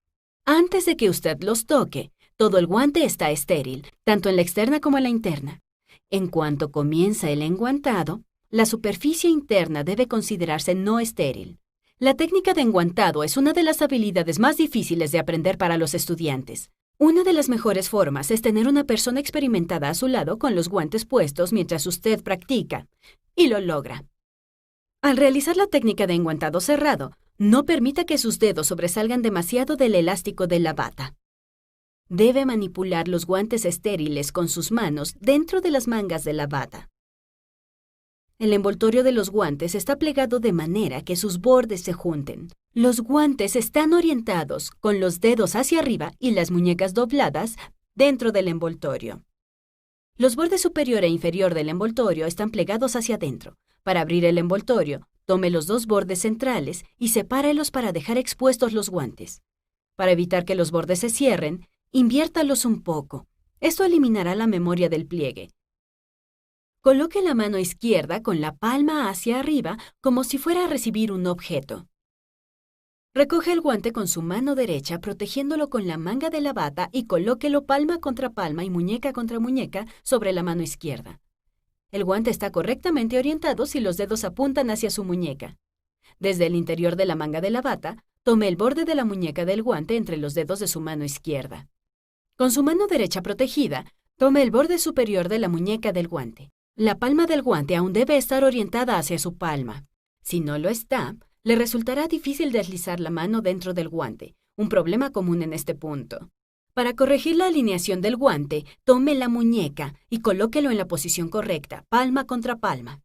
Antes de que usted los toque, todo el guante está estéril, tanto en la externa como en la interna. En cuanto comienza el enguantado, la superficie interna debe considerarse no estéril. La técnica de enguantado es una de las habilidades más difíciles de aprender para los estudiantes. Una de las mejores formas es tener una persona experimentada a su lado con los guantes puestos mientras usted practica, y lo logra. Al realizar la técnica de enguantado cerrado, no permita que sus dedos sobresalgan demasiado del elástico de la bata. Debe manipular los guantes estériles con sus manos dentro de las mangas de la bata. El envoltorio de los guantes está plegado de manera que sus bordes se junten. Los guantes están orientados con los dedos hacia arriba y las muñecas dobladas dentro del envoltorio. Los bordes superior e inferior del envoltorio están plegados hacia adentro. Para abrir el envoltorio, tome los 2 bordes centrales y sepárelos para dejar expuestos los guantes. Para evitar que los bordes se cierren, inviértalos un poco. Esto eliminará la memoria del pliegue. Coloque la mano izquierda con la palma hacia arriba como si fuera a recibir un objeto. Recoge el guante con su mano derecha protegiéndolo con la manga de la bata y colóquelo palma contra palma y muñeca contra muñeca sobre la mano izquierda. El guante está correctamente orientado si los dedos apuntan hacia su muñeca. Desde el interior de la manga de la bata, tome el borde de la muñeca del guante entre los dedos de su mano izquierda. Con su mano derecha protegida, tome el borde superior de la muñeca del guante. La palma del guante aún debe estar orientada hacia su palma. Si no lo está, le resultará difícil deslizar la mano dentro del guante, un problema común en este punto. Para corregir la alineación del guante, tome la muñeca y colóquelo en la posición correcta, palma contra palma.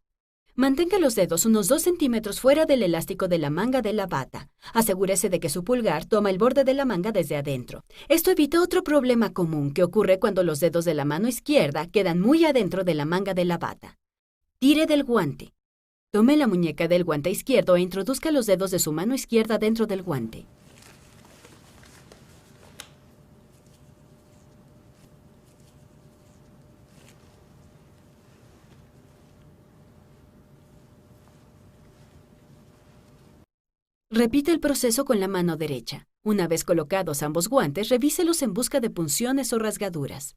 Mantenga los dedos unos 2 centímetros fuera del elástico de la manga de la bata. Asegúrese de que su pulgar toma el borde de la manga desde adentro. Esto evita otro problema común que ocurre cuando los dedos de la mano izquierda quedan muy adentro de la manga de la bata. Tire del guante. Tome la muñeca del guante izquierdo e introduzca los dedos de su mano izquierda dentro del guante. Repite el proceso con la mano derecha. Una vez colocados ambos guantes, revíselos en busca de punciones o rasgaduras.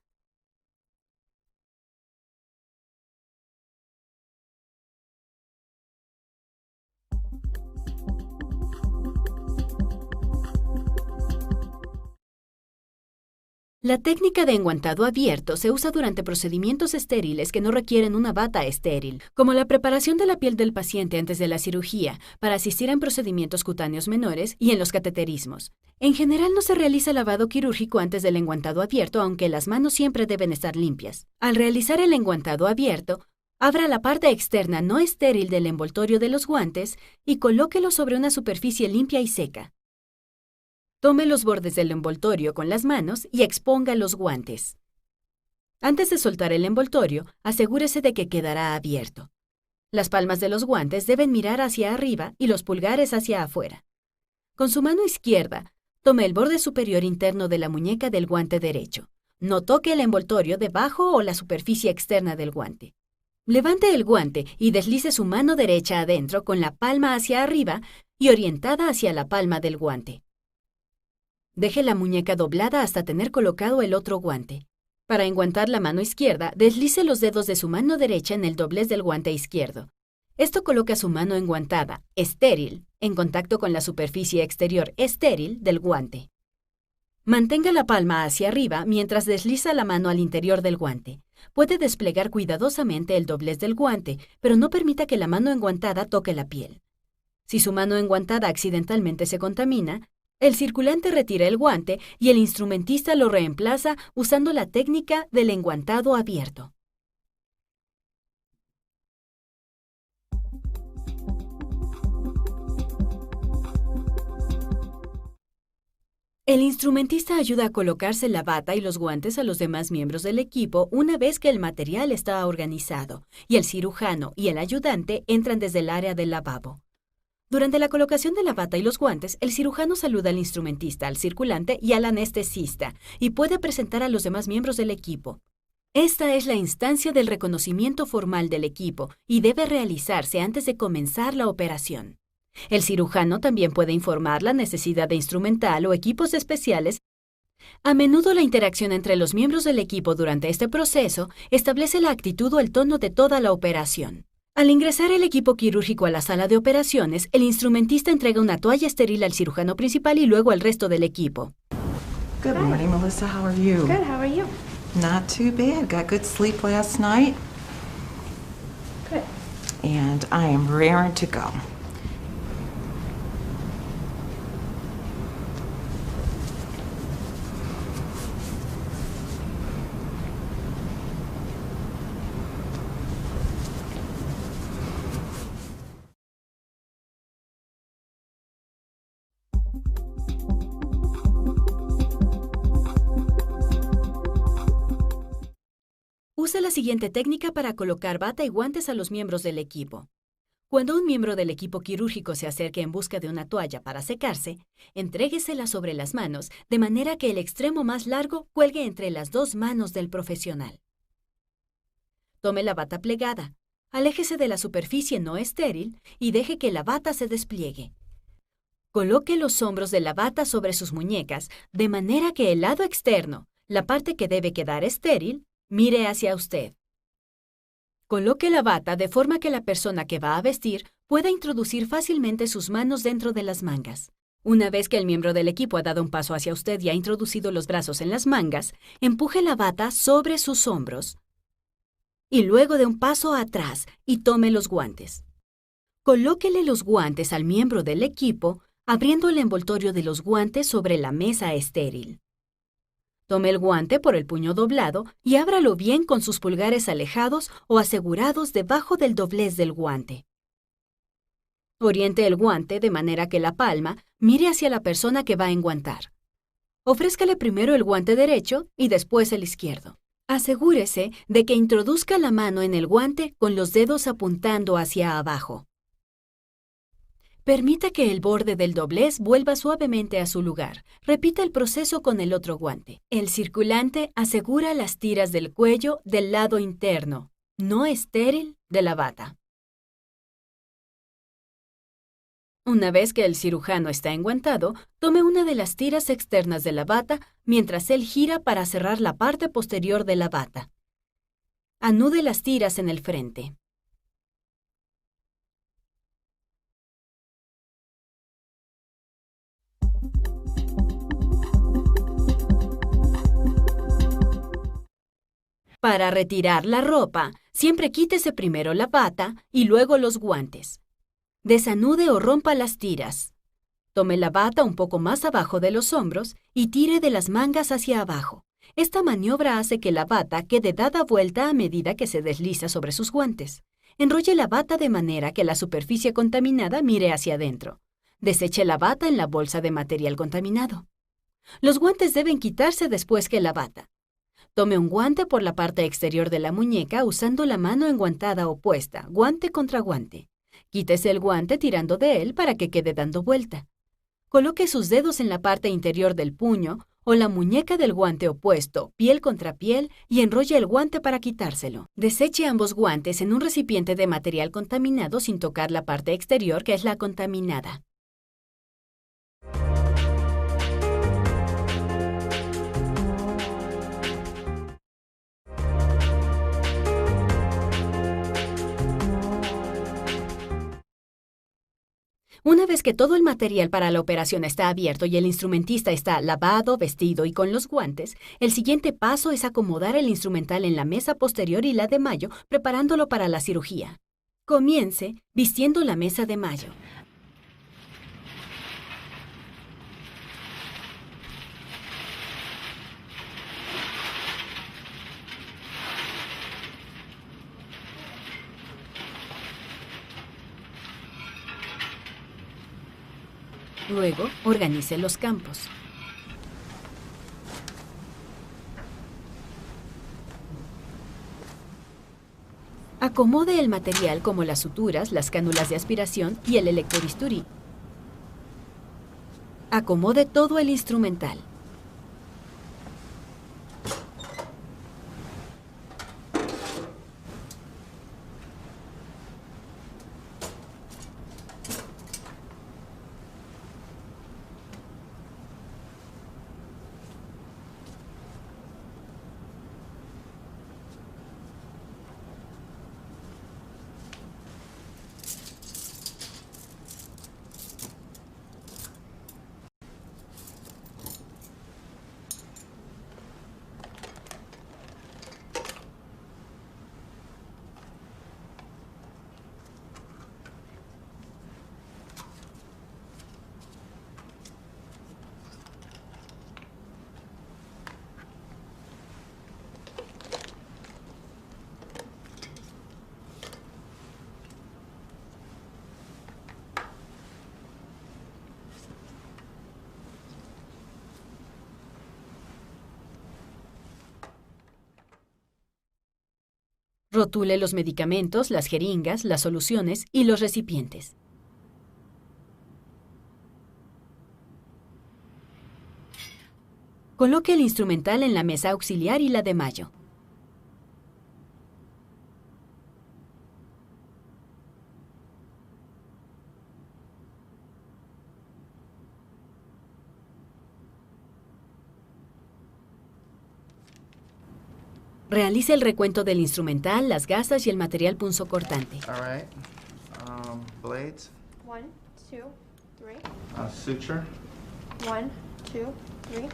La técnica de enguantado abierto se usa durante procedimientos estériles que no requieren una bata estéril, como la preparación de la piel del paciente antes de la cirugía, para asistir en procedimientos cutáneos menores y en los cateterismos. En general no se realiza lavado quirúrgico antes del enguantado abierto, aunque las manos siempre deben estar limpias. Al realizar el enguantado abierto, abra la parte externa no estéril del envoltorio de los guantes y colóquelo sobre una superficie limpia y seca. Tome los bordes del envoltorio con las manos y exponga los guantes. Antes de soltar el envoltorio, asegúrese de que quedará abierto. Las palmas de los guantes deben mirar hacia arriba y los pulgares hacia afuera. Con su mano izquierda, tome el borde superior interno de la muñeca del guante derecho. No toque el envoltorio debajo o la superficie externa del guante. Levante el guante y deslice su mano derecha adentro con la palma hacia arriba y orientada hacia la palma del guante. Deje la muñeca doblada hasta tener colocado el otro guante. Para enguantar la mano izquierda, deslice los dedos de su mano derecha en el doblez del guante izquierdo. Esto coloca su mano enguantada, estéril, en contacto con la superficie exterior estéril del guante. Mantenga la palma hacia arriba mientras desliza la mano al interior del guante. Puede desplegar cuidadosamente el doblez del guante, pero no permita que la mano enguantada toque la piel. Si su mano enguantada accidentalmente se contamina, el circulante retira el guante y el instrumentista lo reemplaza usando la técnica del enguantado abierto. El instrumentista ayuda a colocarse la bata y los guantes a los demás miembros del equipo una vez que el material está organizado, y el cirujano y el ayudante entran desde el área del lavabo. Durante la colocación de la bata y los guantes, el cirujano saluda al instrumentista, al circulante y al anestesista, y puede presentar a los demás miembros del equipo. Esta es la instancia del reconocimiento formal del equipo y debe realizarse antes de comenzar la operación. El cirujano también puede informar la necesidad de instrumental o equipos especiales. A menudo la interacción entre los miembros del equipo durante este proceso establece la actitud o el tono de toda la operación. Al ingresar el equipo quirúrgico a la sala de operaciones, el instrumentista entrega una toalla estéril al cirujano principal y luego al resto del equipo. Good morning, Melissa. How are you? Good, how are you? Not too bad. Got good sleep last night, Good. and I am raring to go. Usa la siguiente técnica para colocar bata y guantes a los miembros del equipo. Cuando un miembro del equipo quirúrgico se acerque en busca de una toalla para secarse, entréguesela sobre las manos de manera que el extremo más largo cuelgue entre las dos manos del profesional. Tome la bata plegada, aléjese de la superficie no estéril y deje que la bata se despliegue. Coloque los hombros de la bata sobre sus muñecas de manera que el lado externo, la parte que debe quedar estéril, mire hacia usted. Coloque la bata de forma que la persona que va a vestir pueda introducir fácilmente sus manos dentro de las mangas. Una vez que el miembro del equipo ha dado un paso hacia usted y ha introducido los brazos en las mangas, empuje la bata sobre sus hombros y luego dé un paso atrás y tome los guantes. Colóquele los guantes al miembro del equipo, abriendo el envoltorio de los guantes sobre la mesa estéril. Tome el guante por el puño doblado y ábralo bien con sus pulgares alejados o asegurados debajo del doblez del guante. Oriente el guante de manera que la palma mire hacia la persona que va a enguantar. Ofrézcale primero el guante derecho y después el izquierdo. Asegúrese de que introduzca la mano en el guante con los dedos apuntando hacia abajo. Permita que el borde del doblez vuelva suavemente a su lugar. Repita el proceso con el otro guante. El circulante asegura las tiras del cuello del lado interno, no estéril, de la bata. Una vez que el cirujano está enguantado, tome una de las tiras externas de la bata mientras él gira para cerrar la parte posterior de la bata. Anude las tiras en el frente. Para retirar la ropa, siempre quítese primero la bata y luego los guantes. Desanude o rompa las tiras. Tome la bata un poco más abajo de los hombros y tire de las mangas hacia abajo. Esta maniobra hace que la bata quede dada vuelta a medida que se desliza sobre sus guantes. Enrolle la bata de manera que la superficie contaminada mire hacia adentro. Deseche la bata en la bolsa de material contaminado. Los guantes deben quitarse después que la bata. Tome un guante por la parte exterior de la muñeca usando la mano enguantada opuesta, guante contra guante. Quítese el guante tirando de él para que quede dando vuelta. Coloque sus dedos en la parte interior del puño o la muñeca del guante opuesto, piel contra piel, y enrolle el guante para quitárselo. Deseche ambos guantes en un recipiente de material contaminado sin tocar la parte exterior que es la contaminada. Una vez que todo el material para la operación está abierto y el instrumentista está lavado, vestido y con los guantes, el siguiente paso es acomodar el instrumental en la mesa posterior y la de Mayo, preparándolo para la cirugía. Comience vistiendo la mesa de Mayo. Luego, organice los campos. Acomode el material como las suturas, las cánulas de aspiración y el electrobisturí. Acomode todo el instrumental. Rotule los medicamentos, las jeringas, las soluciones y los recipientes. Coloque el instrumental en la mesa auxiliar y la de Mayo. Realice el recuento del instrumental, las gasas y el material punzocortante. All right. Blades. 1, 2, 3. Suture. 1, 2, 3.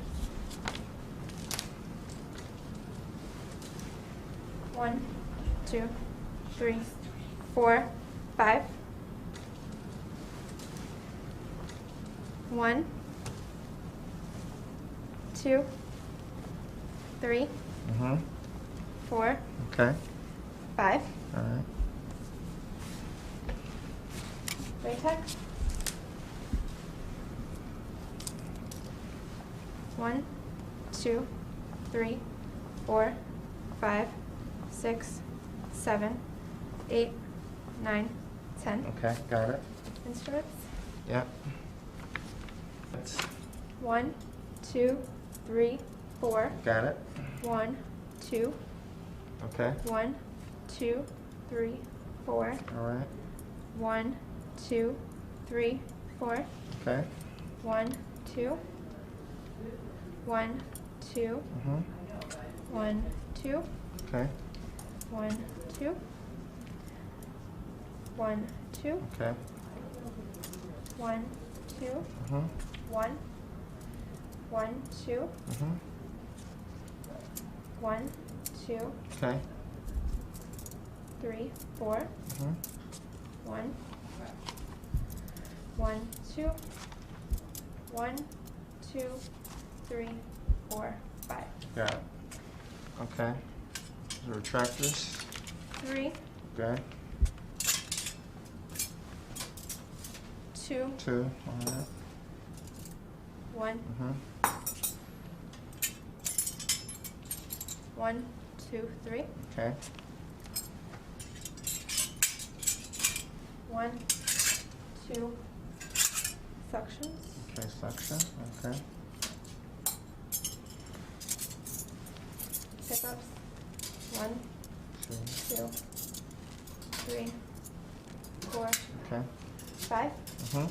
1, 2, 3, 4, 5. 1, 2, 3, Mm-hmm. 4, Okay. 5. All right. Latex. 1, 2, 3, 4, 5, 6, 7, 8, 9, 10. Okay, got it. Instruments. Yeah. That's 1, 2, 3, 4. got it. 1, 2, Okay. 1, 2, 3, 4. All right. 1, 2, 3, 4. Okay. 1, 2. 1, 2. Mm-hmm. 1, 2. Okay. 1, 2. 1, 2. Okay. 1, 2. Mm-hmm. 1, 1, 2. Mm-hmm. 1, 2, Okay. 3, 4. Mm-hmm. 1, 1, 2. 1, 2, 3, 4, 5. Got it. Okay. So retract this. 3, Okay. 2, 2. All right. 1, Mm-hmm. 1, 2, 3. Okay. 1, 2. Suctions. Okay, suction. Okay. Pickups. 1, 2. 2, 3, 4, Okay. 5. Mm-hmm.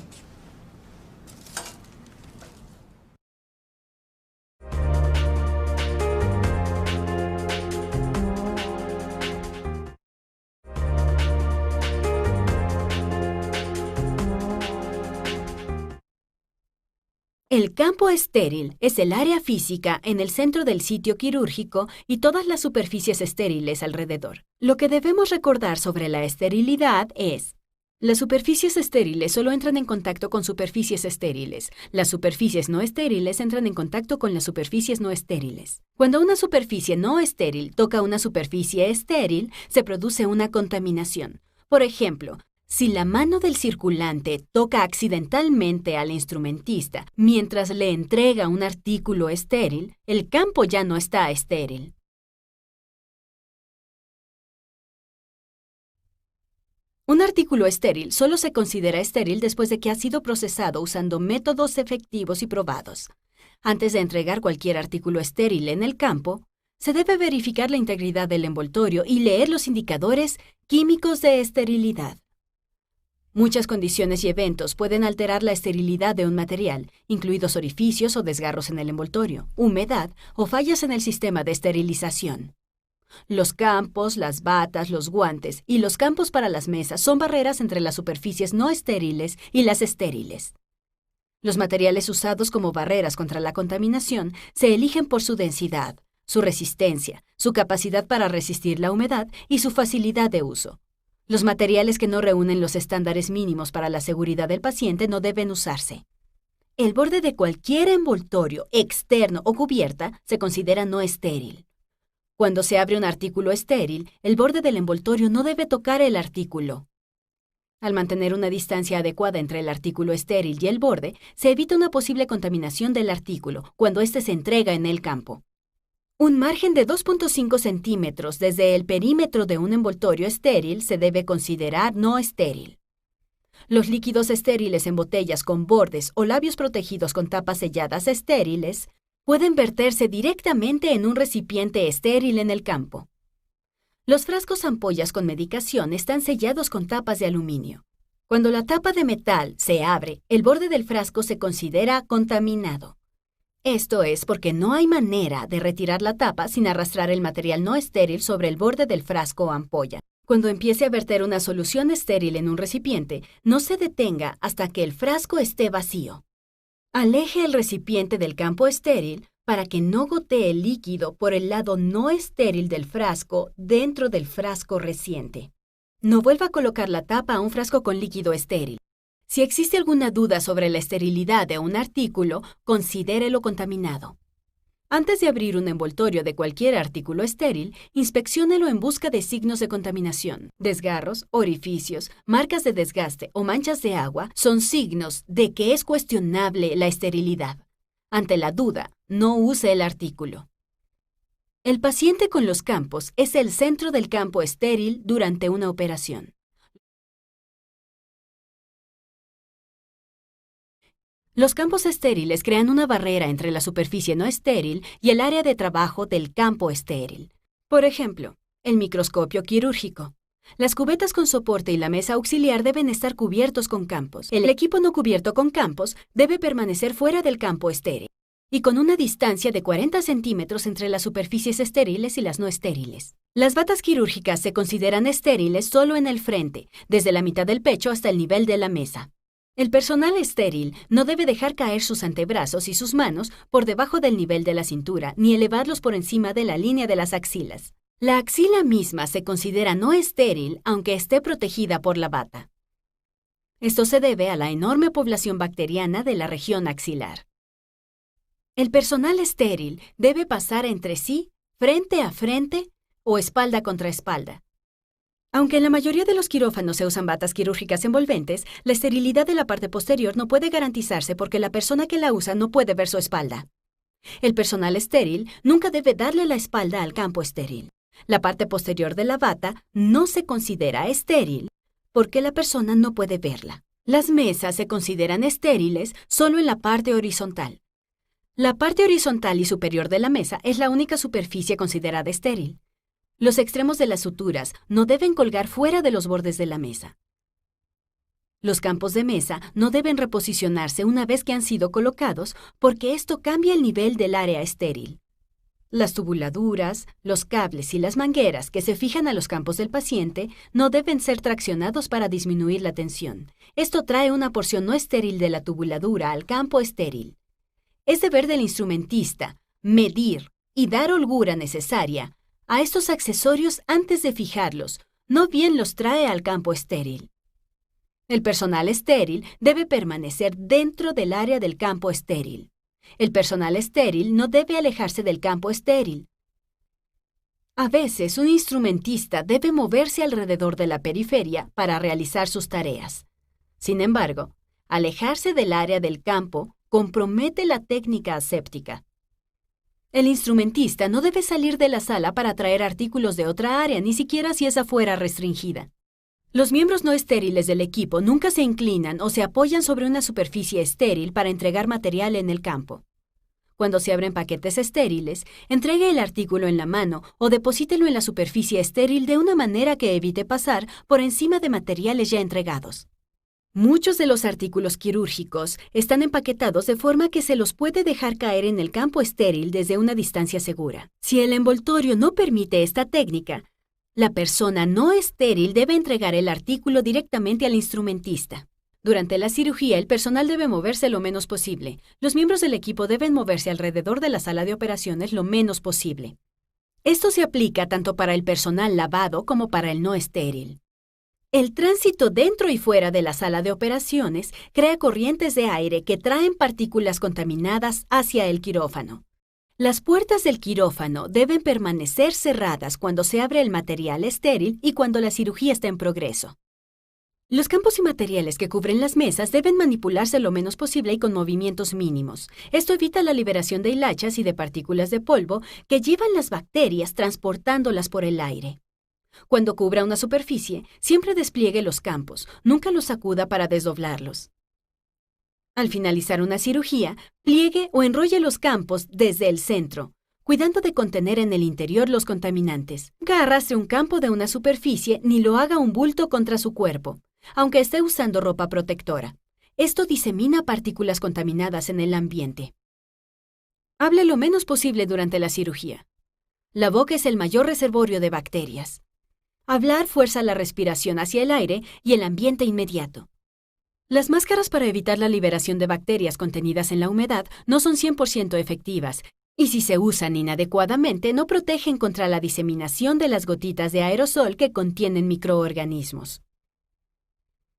El campo estéril es el área física en el centro del sitio quirúrgico y todas las superficies estériles alrededor. Lo que debemos recordar sobre la esterilidad es: las superficies estériles solo entran en contacto con superficies estériles. Las superficies no estériles entran en contacto con las superficies no estériles. Cuando una superficie no estéril toca una superficie estéril, se produce una contaminación. Por ejemplo, si la mano del circulante toca accidentalmente al instrumentista mientras le entrega un artículo estéril, el campo ya no está estéril. Un artículo estéril solo se considera estéril después de que ha sido procesado usando métodos efectivos y probados. Antes de entregar cualquier artículo estéril en el campo, se debe verificar la integridad del envoltorio y leer los indicadores químicos de esterilidad. Muchas condiciones y eventos pueden alterar la esterilidad de un material, incluidos orificios o desgarros en el envoltorio, humedad o fallas en el sistema de esterilización. Los campos, las batas, los guantes y los campos para las mesas son barreras entre las superficies no estériles y las estériles. Los materiales usados como barreras contra la contaminación se eligen por su densidad, su resistencia, su capacidad para resistir la humedad y su facilidad de uso. Los materiales que no reúnen los estándares mínimos para la seguridad del paciente no deben usarse. El borde de cualquier envoltorio, externo o cubierta, se considera no estéril. Cuando se abre un artículo estéril, el borde del envoltorio no debe tocar el artículo. Al mantener una distancia adecuada entre el artículo estéril y el borde, se evita una posible contaminación del artículo cuando éste se entrega en el campo. Un margen de 2.5 centímetros desde el perímetro de un envoltorio estéril se debe considerar no estéril. Los líquidos estériles en botellas con bordes o labios protegidos con tapas selladas estériles pueden verterse directamente en un recipiente estéril en el campo. Los frascos ampollas con medicación están sellados con tapas de aluminio. Cuando la tapa de metal se abre, el borde del frasco se considera contaminado. Esto es porque no hay manera de retirar la tapa sin arrastrar el material no estéril sobre el borde del frasco o ampolla. Cuando empiece a verter una solución estéril en un recipiente, no se detenga hasta que el frasco esté vacío. Aleje el recipiente del campo estéril para que no gotee el líquido por el lado no estéril del frasco dentro del frasco reciente. No vuelva a colocar la tapa a un frasco con líquido estéril. Si existe alguna duda sobre la esterilidad de un artículo, considérelo contaminado. Antes de abrir un envoltorio de cualquier artículo estéril, inspecciónelo en busca de signos de contaminación. Desgarros, orificios, marcas de desgaste o manchas de agua son signos de que es cuestionable la esterilidad. Ante la duda, no use el artículo. El paciente con los campos es el centro del campo estéril durante una operación. Los campos estériles crean una barrera entre la superficie no estéril y el área de trabajo del campo estéril. Por ejemplo, el microscopio quirúrgico. Las cubetas con soporte y la mesa auxiliar deben estar cubiertos con campos. El equipo no cubierto con campos debe permanecer fuera del campo estéril y con una distancia de 40 centímetros entre las superficies estériles y las no estériles. Las batas quirúrgicas se consideran estériles solo en el frente, desde la mitad del pecho hasta el nivel de la mesa. El personal estéril no debe dejar caer sus antebrazos y sus manos por debajo del nivel de la cintura, ni elevarlos por encima de la línea de las axilas. La axila misma se considera no estéril aunque esté protegida por la bata. Esto se debe a la enorme población bacteriana de la región axilar. El personal estéril debe pasar entre sí, frente a frente o espalda contra espalda. Aunque en la mayoría de los quirófanos se usan batas quirúrgicas envolventes, la esterilidad de la parte posterior no puede garantizarse porque la persona que la usa no puede ver su espalda. El personal estéril nunca debe darle la espalda al campo estéril. La parte posterior de la bata no se considera estéril porque la persona no puede verla. Las mesas se consideran estériles solo en la parte horizontal. La parte horizontal y superior de la mesa es la única superficie considerada estéril. Los extremos de las suturas no deben colgar fuera de los bordes de la mesa. Los campos de mesa no deben reposicionarse una vez que han sido colocados porque esto cambia el nivel del área estéril. Las tubuladuras, los cables y las mangueras que se fijan a los campos del paciente no deben ser traccionados para disminuir la tensión. Esto trae una porción no estéril de la tubuladura al campo estéril. Es deber del instrumentista medir y dar holgura necesaria a estos accesorios antes de fijarlos, no bien los trae al campo estéril. El personal estéril debe permanecer dentro del área del campo estéril. El personal estéril no debe alejarse del campo estéril. A veces, un instrumentista debe moverse alrededor de la periferia para realizar sus tareas. Sin embargo, alejarse del área del campo compromete la técnica aséptica. El instrumentista no debe salir de la sala para traer artículos de otra área, ni siquiera si esa fuera restringida. Los miembros no estériles del equipo nunca se inclinan o se apoyan sobre una superficie estéril para entregar material en el campo. Cuando se abren paquetes estériles, entregue el artículo en la mano o deposítelo en la superficie estéril de una manera que evite pasar por encima de materiales ya entregados. Muchos de los artículos quirúrgicos están empaquetados de forma que se los puede dejar caer en el campo estéril desde una distancia segura. Si el envoltorio no permite esta técnica, la persona no estéril debe entregar el artículo directamente al instrumentista. Durante la cirugía, el personal debe moverse lo menos posible. Los miembros del equipo deben moverse alrededor de la sala de operaciones lo menos posible. Esto se aplica tanto para el personal lavado como para el no estéril. El tránsito dentro y fuera de la sala de operaciones crea corrientes de aire que traen partículas contaminadas hacia el quirófano. Las puertas del quirófano deben permanecer cerradas cuando se abre el material estéril y cuando la cirugía está en progreso. Los campos y materiales que cubren las mesas deben manipularse lo menos posible y con movimientos mínimos. Esto evita la liberación de hilachas y de partículas de polvo que llevan las bacterias transportándolas por el aire. Cuando cubra una superficie, siempre despliegue los campos, nunca los sacuda para desdoblarlos. Al finalizar una cirugía, pliegue o enrolle los campos desde el centro, cuidando de contener en el interior los contaminantes. Nunca arrastre un campo de una superficie ni lo haga un bulto contra su cuerpo, aunque esté usando ropa protectora. Esto disemina partículas contaminadas en el ambiente. Hable lo menos posible durante la cirugía. La boca es el mayor reservorio de bacterias. Hablar fuerza la respiración hacia el aire y el ambiente inmediato. Las máscaras para evitar la liberación de bacterias contenidas en la humedad no son 100% efectivas, y si se usan inadecuadamente no protegen contra la diseminación de las gotitas de aerosol que contienen microorganismos.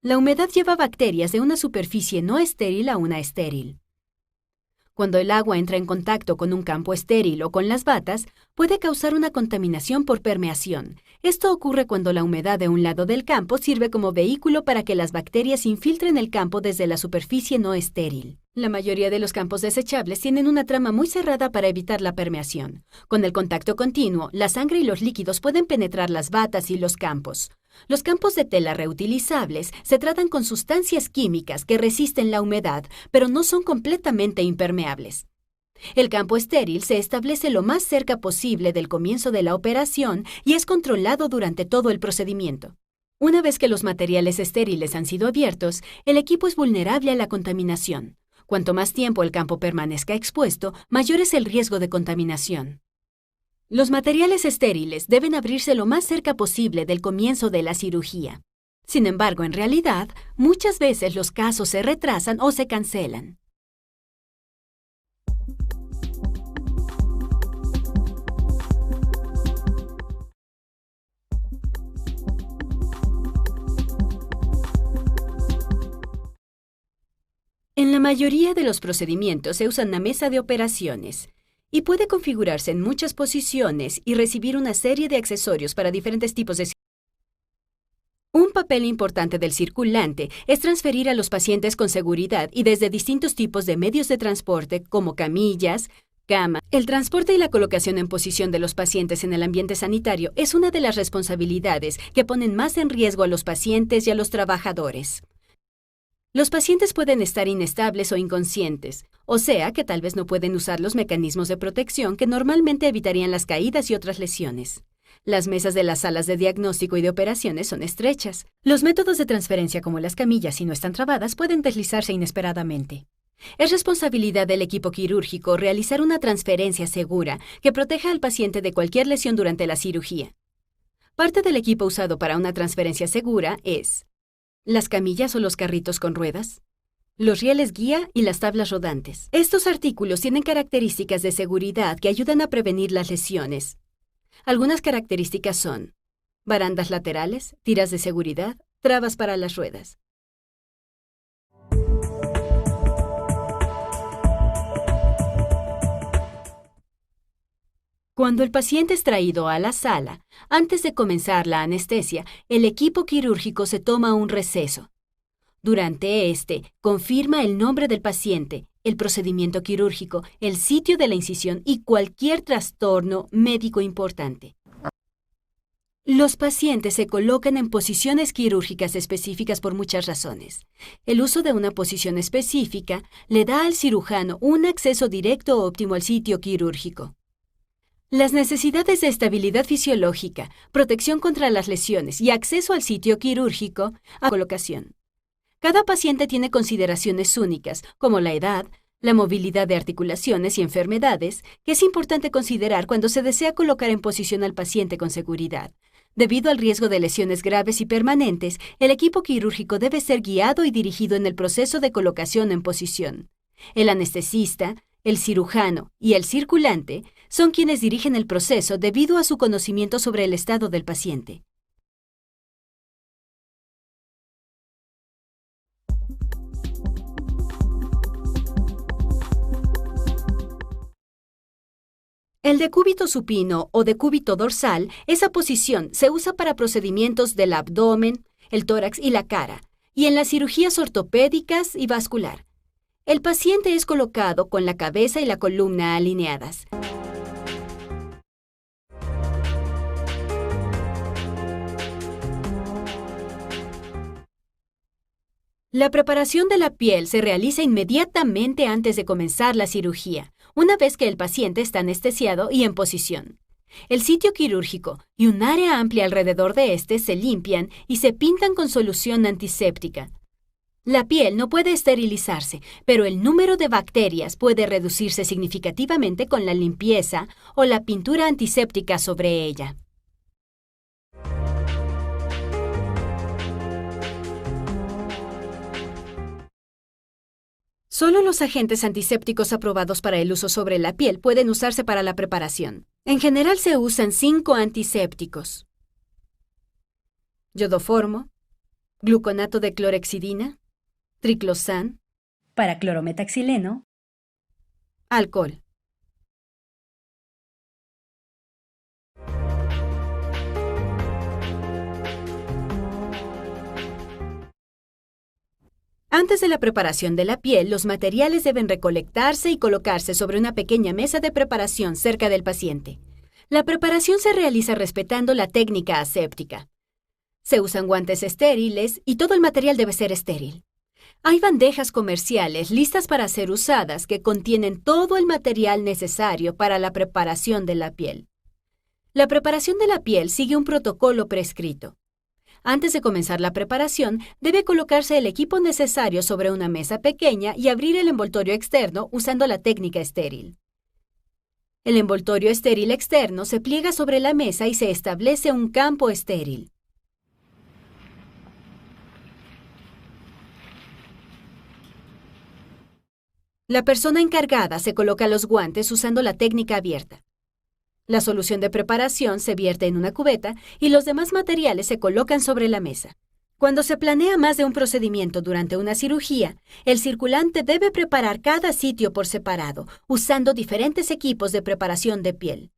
La humedad lleva bacterias de una superficie no estéril a una estéril. Cuando el agua entra en contacto con un campo estéril o con las batas, puede causar una contaminación por permeación. Esto ocurre cuando la humedad de un lado del campo sirve como vehículo para que las bacterias infiltren el campo desde la superficie no estéril. La mayoría de los campos desechables tienen una trama muy cerrada para evitar la permeación. Con el contacto continuo, la sangre y los líquidos pueden penetrar las batas y los campos. Los campos de tela reutilizables se tratan con sustancias químicas que resisten la humedad, pero no son completamente impermeables. El campo estéril se establece lo más cerca posible del comienzo de la operación y es controlado durante todo el procedimiento. Una vez que los materiales estériles han sido abiertos, el equipo es vulnerable a la contaminación. Cuanto más tiempo el campo permanezca expuesto, mayor es el riesgo de contaminación. Los materiales estériles deben abrirse lo más cerca posible del comienzo de la cirugía. Sin embargo, en realidad, muchas veces los casos se retrasan o se cancelan. En la mayoría de los procedimientos se usa una mesa de operaciones y puede configurarse en muchas posiciones y recibir una serie de accesorios para diferentes tipos de cirugía. Un papel importante del circulante es transferir a los pacientes con seguridad y desde distintos tipos de medios de transporte como camillas, Cama. El transporte y la colocación en posición de los pacientes en el ambiente sanitario es una de las responsabilidades que ponen más en riesgo a los pacientes y a los trabajadores. Los pacientes pueden estar inestables o inconscientes, o sea que tal vez no pueden usar los mecanismos de protección que normalmente evitarían las caídas y otras lesiones. Las mesas de las salas de diagnóstico y de operaciones son estrechas. Los métodos de transferencia como las camillas, si no están trabadas, pueden deslizarse inesperadamente. Es responsabilidad del equipo quirúrgico realizar una transferencia segura que proteja al paciente de cualquier lesión durante la cirugía. Parte del equipo usado para una transferencia segura es las camillas o los carritos con ruedas, los rieles guía y las tablas rodantes. Estos artículos tienen características de seguridad que ayudan a prevenir las lesiones. Algunas características son barandas laterales, tiras de seguridad, trabas para las ruedas. Cuando el paciente es traído a la sala, antes de comenzar la anestesia, el equipo quirúrgico se toma un receso. Durante confirma el nombre del paciente, el procedimiento quirúrgico, el sitio de la incisión y cualquier trastorno médico importante. Los pacientes se colocan en posiciones quirúrgicas específicas por muchas razones. El uso de una posición específica le da al cirujano un acceso directo o óptimo al sitio quirúrgico. Las necesidades de estabilidad fisiológica, protección contra las lesiones y acceso al sitio quirúrgico a colocación. Cada paciente tiene consideraciones únicas, como la edad, la movilidad de articulaciones y enfermedades, que es importante considerar cuando se desea colocar en posición al paciente con seguridad. Debido al riesgo de lesiones graves y permanentes, el equipo quirúrgico debe ser guiado y dirigido en el proceso de colocación en posición. El anestesista, el cirujano y el circulante son quienes dirigen el proceso debido a su conocimiento sobre el estado del paciente. El decúbito supino o decúbito dorsal, esa posición se usa para procedimientos del abdomen, el tórax y la cara, y en las cirugías ortopédicas y vascular. El paciente es colocado con la cabeza y la columna alineadas. La preparación de la piel se realiza inmediatamente antes de comenzar la cirugía, una vez que el paciente está anestesiado y en posición. El sitio quirúrgico y un área amplia alrededor de este se limpian y se pintan con solución antiséptica. La piel no puede esterilizarse, pero el número de bacterias puede reducirse significativamente con la limpieza o la pintura antiséptica sobre ella. Solo los agentes antisépticos aprobados para el uso sobre la piel pueden usarse para la preparación. En general se usan 5 antisépticos: yodoformo, gluconato de clorhexidina, triclosan, paraclorometaxileno, alcohol. Antes de la preparación de la piel, los materiales deben recolectarse y colocarse sobre una pequeña mesa de preparación cerca del paciente. La preparación se realiza respetando la técnica aséptica. Se usan guantes estériles y todo el material debe ser estéril. Hay bandejas comerciales listas para ser usadas que contienen todo el material necesario para la preparación de la piel. La preparación de la piel sigue un protocolo prescrito. Antes de comenzar la preparación, debe colocarse el equipo necesario sobre una mesa pequeña y abrir el envoltorio externo usando la técnica estéril. El envoltorio estéril externo se pliega sobre la mesa y se establece un campo estéril. La persona encargada se coloca los guantes usando la técnica abierta. La solución de preparación se vierte en una cubeta y los demás materiales se colocan sobre la mesa. Cuando se planea más de un procedimiento durante una cirugía, el circulante debe preparar cada sitio por separado, usando diferentes equipos de preparación de piel.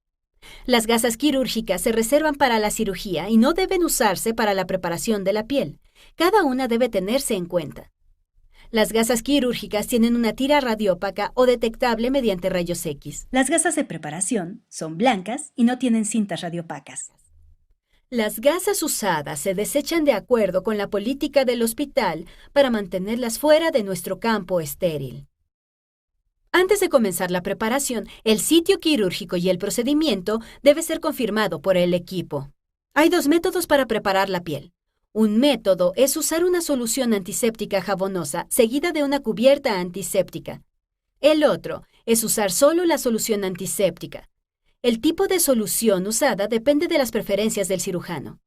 Las gasas quirúrgicas se reservan para la cirugía y no deben usarse para la preparación de la piel. Cada una debe tenerse en cuenta. Las gasas quirúrgicas tienen una tira radiópaca o detectable mediante rayos X. Las gasas de preparación son blancas y no tienen cintas radiopacas. Las gasas usadas se desechan de acuerdo con la política del hospital para mantenerlas fuera de nuestro campo estéril. Antes de comenzar la preparación, el sitio quirúrgico y el procedimiento debe ser confirmado por el equipo. Hay 2 métodos para preparar la piel. Un método es usar una solución antiséptica jabonosa seguida de una cubierta antiséptica. El otro es usar solo la solución antiséptica. El tipo de solución usada depende de las preferencias del cirujano.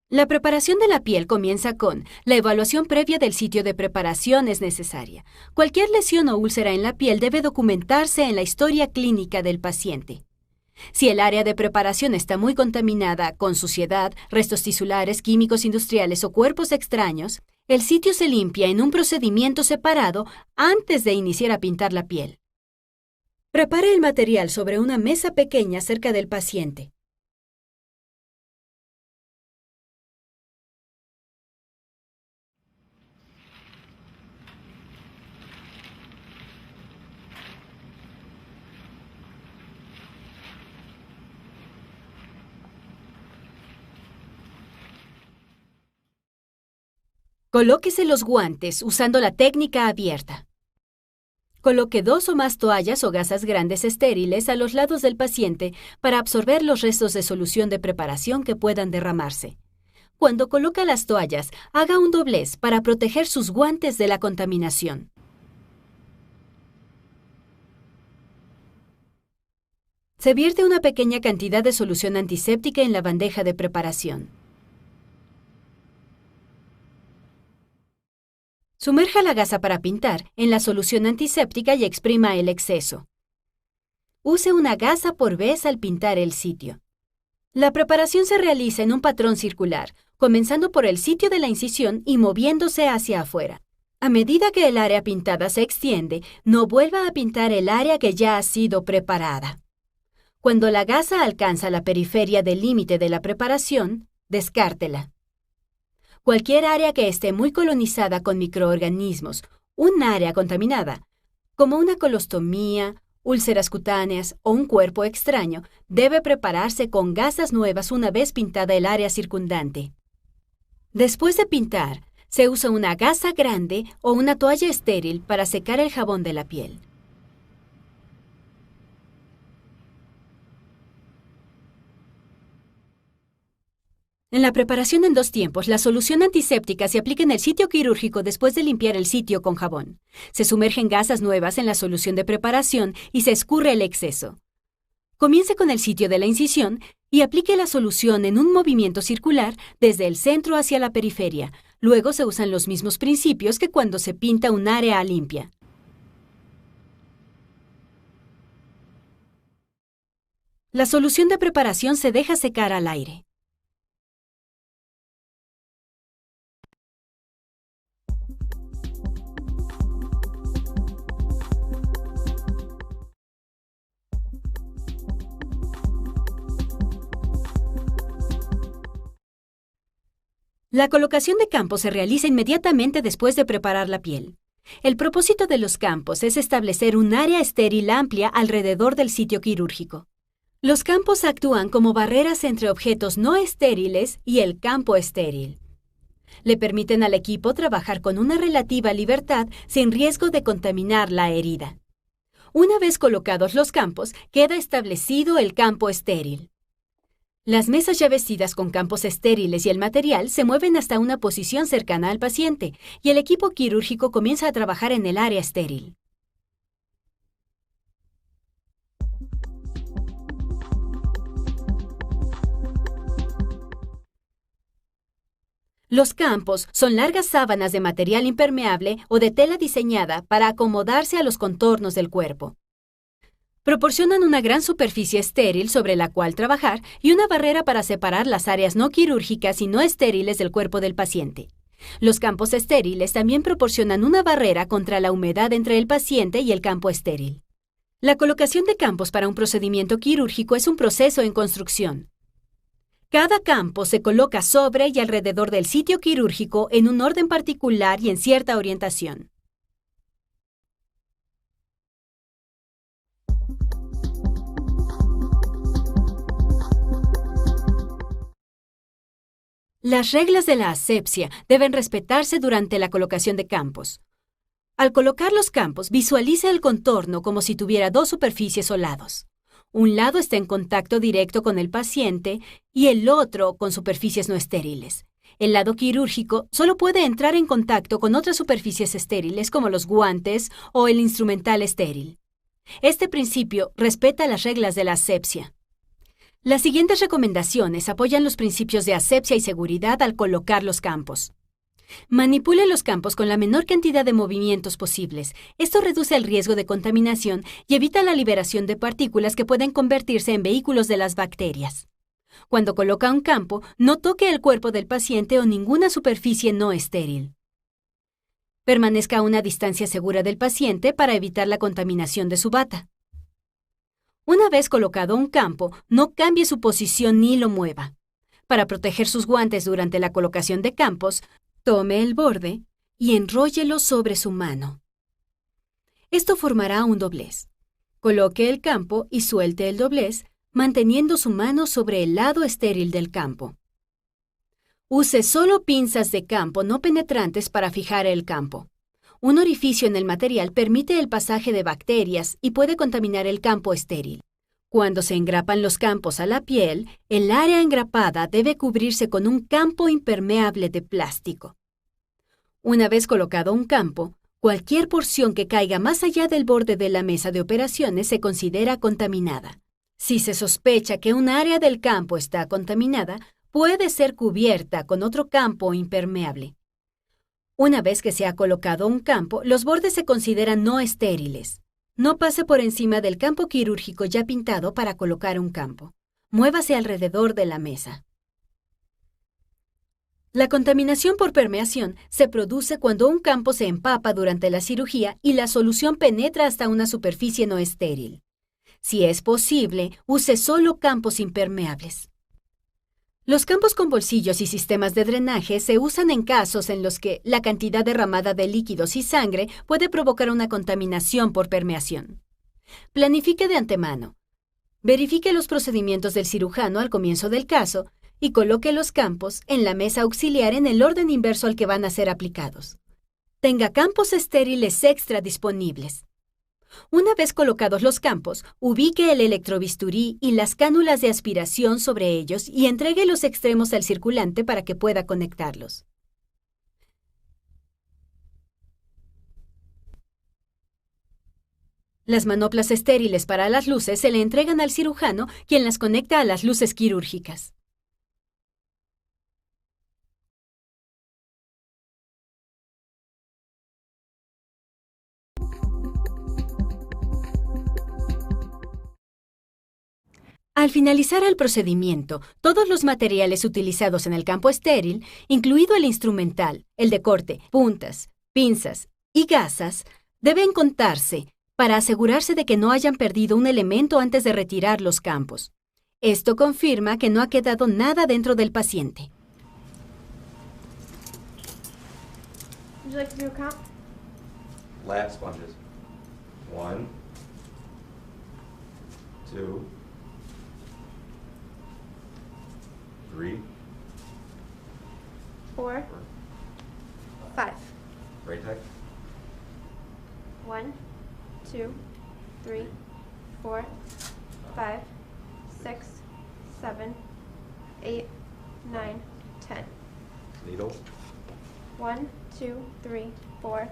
La preparación de la piel comienza con la evaluación previa del sitio de preparación es necesaria. Cualquier lesión o úlcera en la piel debe documentarse en la historia clínica del paciente. Si el área de preparación está muy contaminada con suciedad, restos tisulares, químicos industriales o cuerpos extraños, el sitio se limpia en un procedimiento separado antes de iniciar a pintar la piel. Prepare el material sobre una mesa pequeña cerca del paciente. Colóquese los guantes usando la técnica abierta. Coloque 2 o más toallas o gasas grandes estériles a los lados del paciente para absorber los restos de solución de preparación que puedan derramarse. Cuando coloca las toallas, haga un doblez para proteger sus guantes de la contaminación. Se vierte una pequeña cantidad de solución antiséptica en la bandeja de preparación. Sumerja la gasa para pintar en la solución antiséptica y exprima el exceso. Use una gasa por vez al pintar el sitio. La preparación se realiza en un patrón circular, comenzando por el sitio de la incisión y moviéndose hacia afuera. A medida que el área pintada se extiende, no vuelva a pintar el área que ya ha sido preparada. Cuando la gasa alcanza la periferia del límite de la preparación, descártela. Cualquier área que esté muy colonizada con microorganismos, un área contaminada, como una colostomía, úlceras cutáneas o un cuerpo extraño, debe prepararse con gasas nuevas una vez pintada el área circundante. Después de pintar, se usa una gasa grande o una toalla estéril para secar el jabón de la piel. En la preparación en 2 tiempos, la solución antiséptica se aplica en el sitio quirúrgico después de limpiar el sitio con jabón. Se sumergen gasas nuevas en la solución de preparación y se escurre el exceso. Comience con el sitio de la incisión y aplique la solución en un movimiento circular desde el centro hacia la periferia. Luego se usan los mismos principios que cuando se pinta un área limpia. La solución de preparación se deja secar al aire. La colocación de campos se realiza inmediatamente después de preparar la piel. El propósito de los campos es establecer un área estéril amplia alrededor del sitio quirúrgico. Los campos actúan como barreras entre objetos no estériles y el campo estéril. Le permiten al equipo trabajar con una relativa libertad sin riesgo de contaminar la herida. Una vez colocados los campos, queda establecido el campo estéril. Las mesas ya vestidas con campos estériles y el material se mueven hasta una posición cercana al paciente y el equipo quirúrgico comienza a trabajar en el área estéril. Los campos son largas sábanas de material impermeable o de tela diseñada para acomodarse a los contornos del cuerpo. Proporcionan una gran superficie estéril sobre la cual trabajar y una barrera para separar las áreas no quirúrgicas y no estériles del cuerpo del paciente. Los campos estériles también proporcionan una barrera contra la humedad entre el paciente y el campo estéril. La colocación de campos para un procedimiento quirúrgico es un proceso en construcción. Cada campo se coloca sobre y alrededor del sitio quirúrgico en un orden particular y en cierta orientación. Las reglas de la asepsia deben respetarse durante la colocación de campos. Al colocar los campos, visualice el contorno como si tuviera dos superficies o lados. Un lado está en contacto directo con el paciente y el otro con superficies no estériles. El lado quirúrgico solo puede entrar en contacto con otras superficies estériles como los guantes o el instrumental estéril. Este principio respeta las reglas de la asepsia. Las siguientes recomendaciones apoyan los principios de asepsia y seguridad al colocar los campos. Manipule los campos con la menor cantidad de movimientos posibles. Esto reduce el riesgo de contaminación y evita la liberación de partículas que pueden convertirse en vehículos de las bacterias. Cuando coloca un campo, no toque el cuerpo del paciente o ninguna superficie no estéril. Permanezca a una distancia segura del paciente para evitar la contaminación de su bata. Una vez colocado un campo, no cambie su posición ni lo mueva. Para proteger sus guantes durante la colocación de campos, tome el borde y enróllelo sobre su mano. Esto formará un doblez. Coloque el campo y suelte el doblez, manteniendo su mano sobre el lado estéril del campo. Use solo pinzas de campo no penetrantes para fijar el campo. Un orificio en el material permite el pasaje de bacterias y puede contaminar el campo estéril. Cuando se engrapan los campos a la piel, el área engrapada debe cubrirse con un campo impermeable de plástico. Una vez colocado un campo, cualquier porción que caiga más allá del borde de la mesa de operaciones se considera contaminada. Si se sospecha que un área del campo está contaminada, puede ser cubierta con otro campo impermeable. Una vez que se ha colocado un campo, los bordes se consideran no estériles. No pase por encima del campo quirúrgico ya pintado para colocar un campo. Muévase alrededor de la mesa. La contaminación por permeación se produce cuando un campo se empapa durante la cirugía y la solución penetra hasta una superficie no estéril. Si es posible, use solo campos impermeables. Los campos con bolsillos y sistemas de drenaje se usan en casos en los que la cantidad derramada de líquidos y sangre puede provocar una contaminación por permeación. Planifique de antemano. Verifique los procedimientos del cirujano al comienzo del caso y coloque los campos en la mesa auxiliar en el orden inverso al que van a ser aplicados. Tenga campos estériles extra disponibles. Una vez colocados los campos, ubique el electrobisturí y las cánulas de aspiración sobre ellos y entregue los extremos al circulante para que pueda conectarlos. Las manoplas estériles para las luces se le entregan al cirujano, quien las conecta a las luces quirúrgicas. Al finalizar el procedimiento, todos los materiales utilizados en el campo estéril, incluido el instrumental, el de corte, puntas, pinzas y gasas, deben contarse para asegurarse de que no hayan perdido un elemento antes de retirar los campos. Esto confirma que no ha quedado nada dentro del paciente. Would you like to do a count? Lap sponges. 1, 2, 3, 4, 5. right tech. 1, 2, 3, 4, 5, 6, 7, 8, 9, 10. Needle. 1, 2, 3, 4,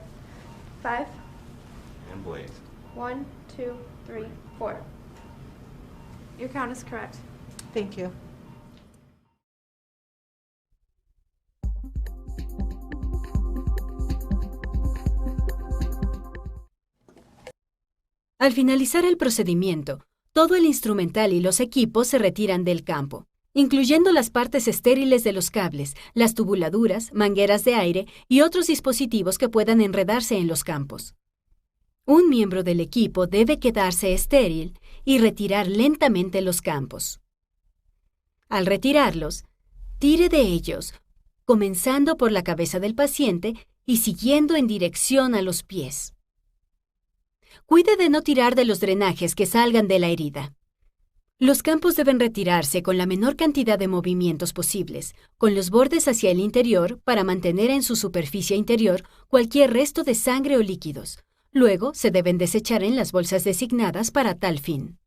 5. And blade. 1, 2, 3, 4. Your count is correct. Thank you. Al finalizar el procedimiento, todo el instrumental y los equipos se retiran del campo, incluyendo las partes estériles de los cables, las tubuladuras, mangueras de aire y otros dispositivos que puedan enredarse en los campos. Un miembro del equipo debe quedarse estéril y retirar lentamente los campos. Al retirarlos, tire de ellos, comenzando por la cabeza del paciente y siguiendo en dirección a los pies. Cuide de no tirar de los drenajes que salgan de la herida. Los campos deben retirarse con la menor cantidad de movimientos posibles, con los bordes hacia el interior para mantener en su superficie interior cualquier resto de sangre o líquidos. Luego se deben desechar en las bolsas designadas para tal fin.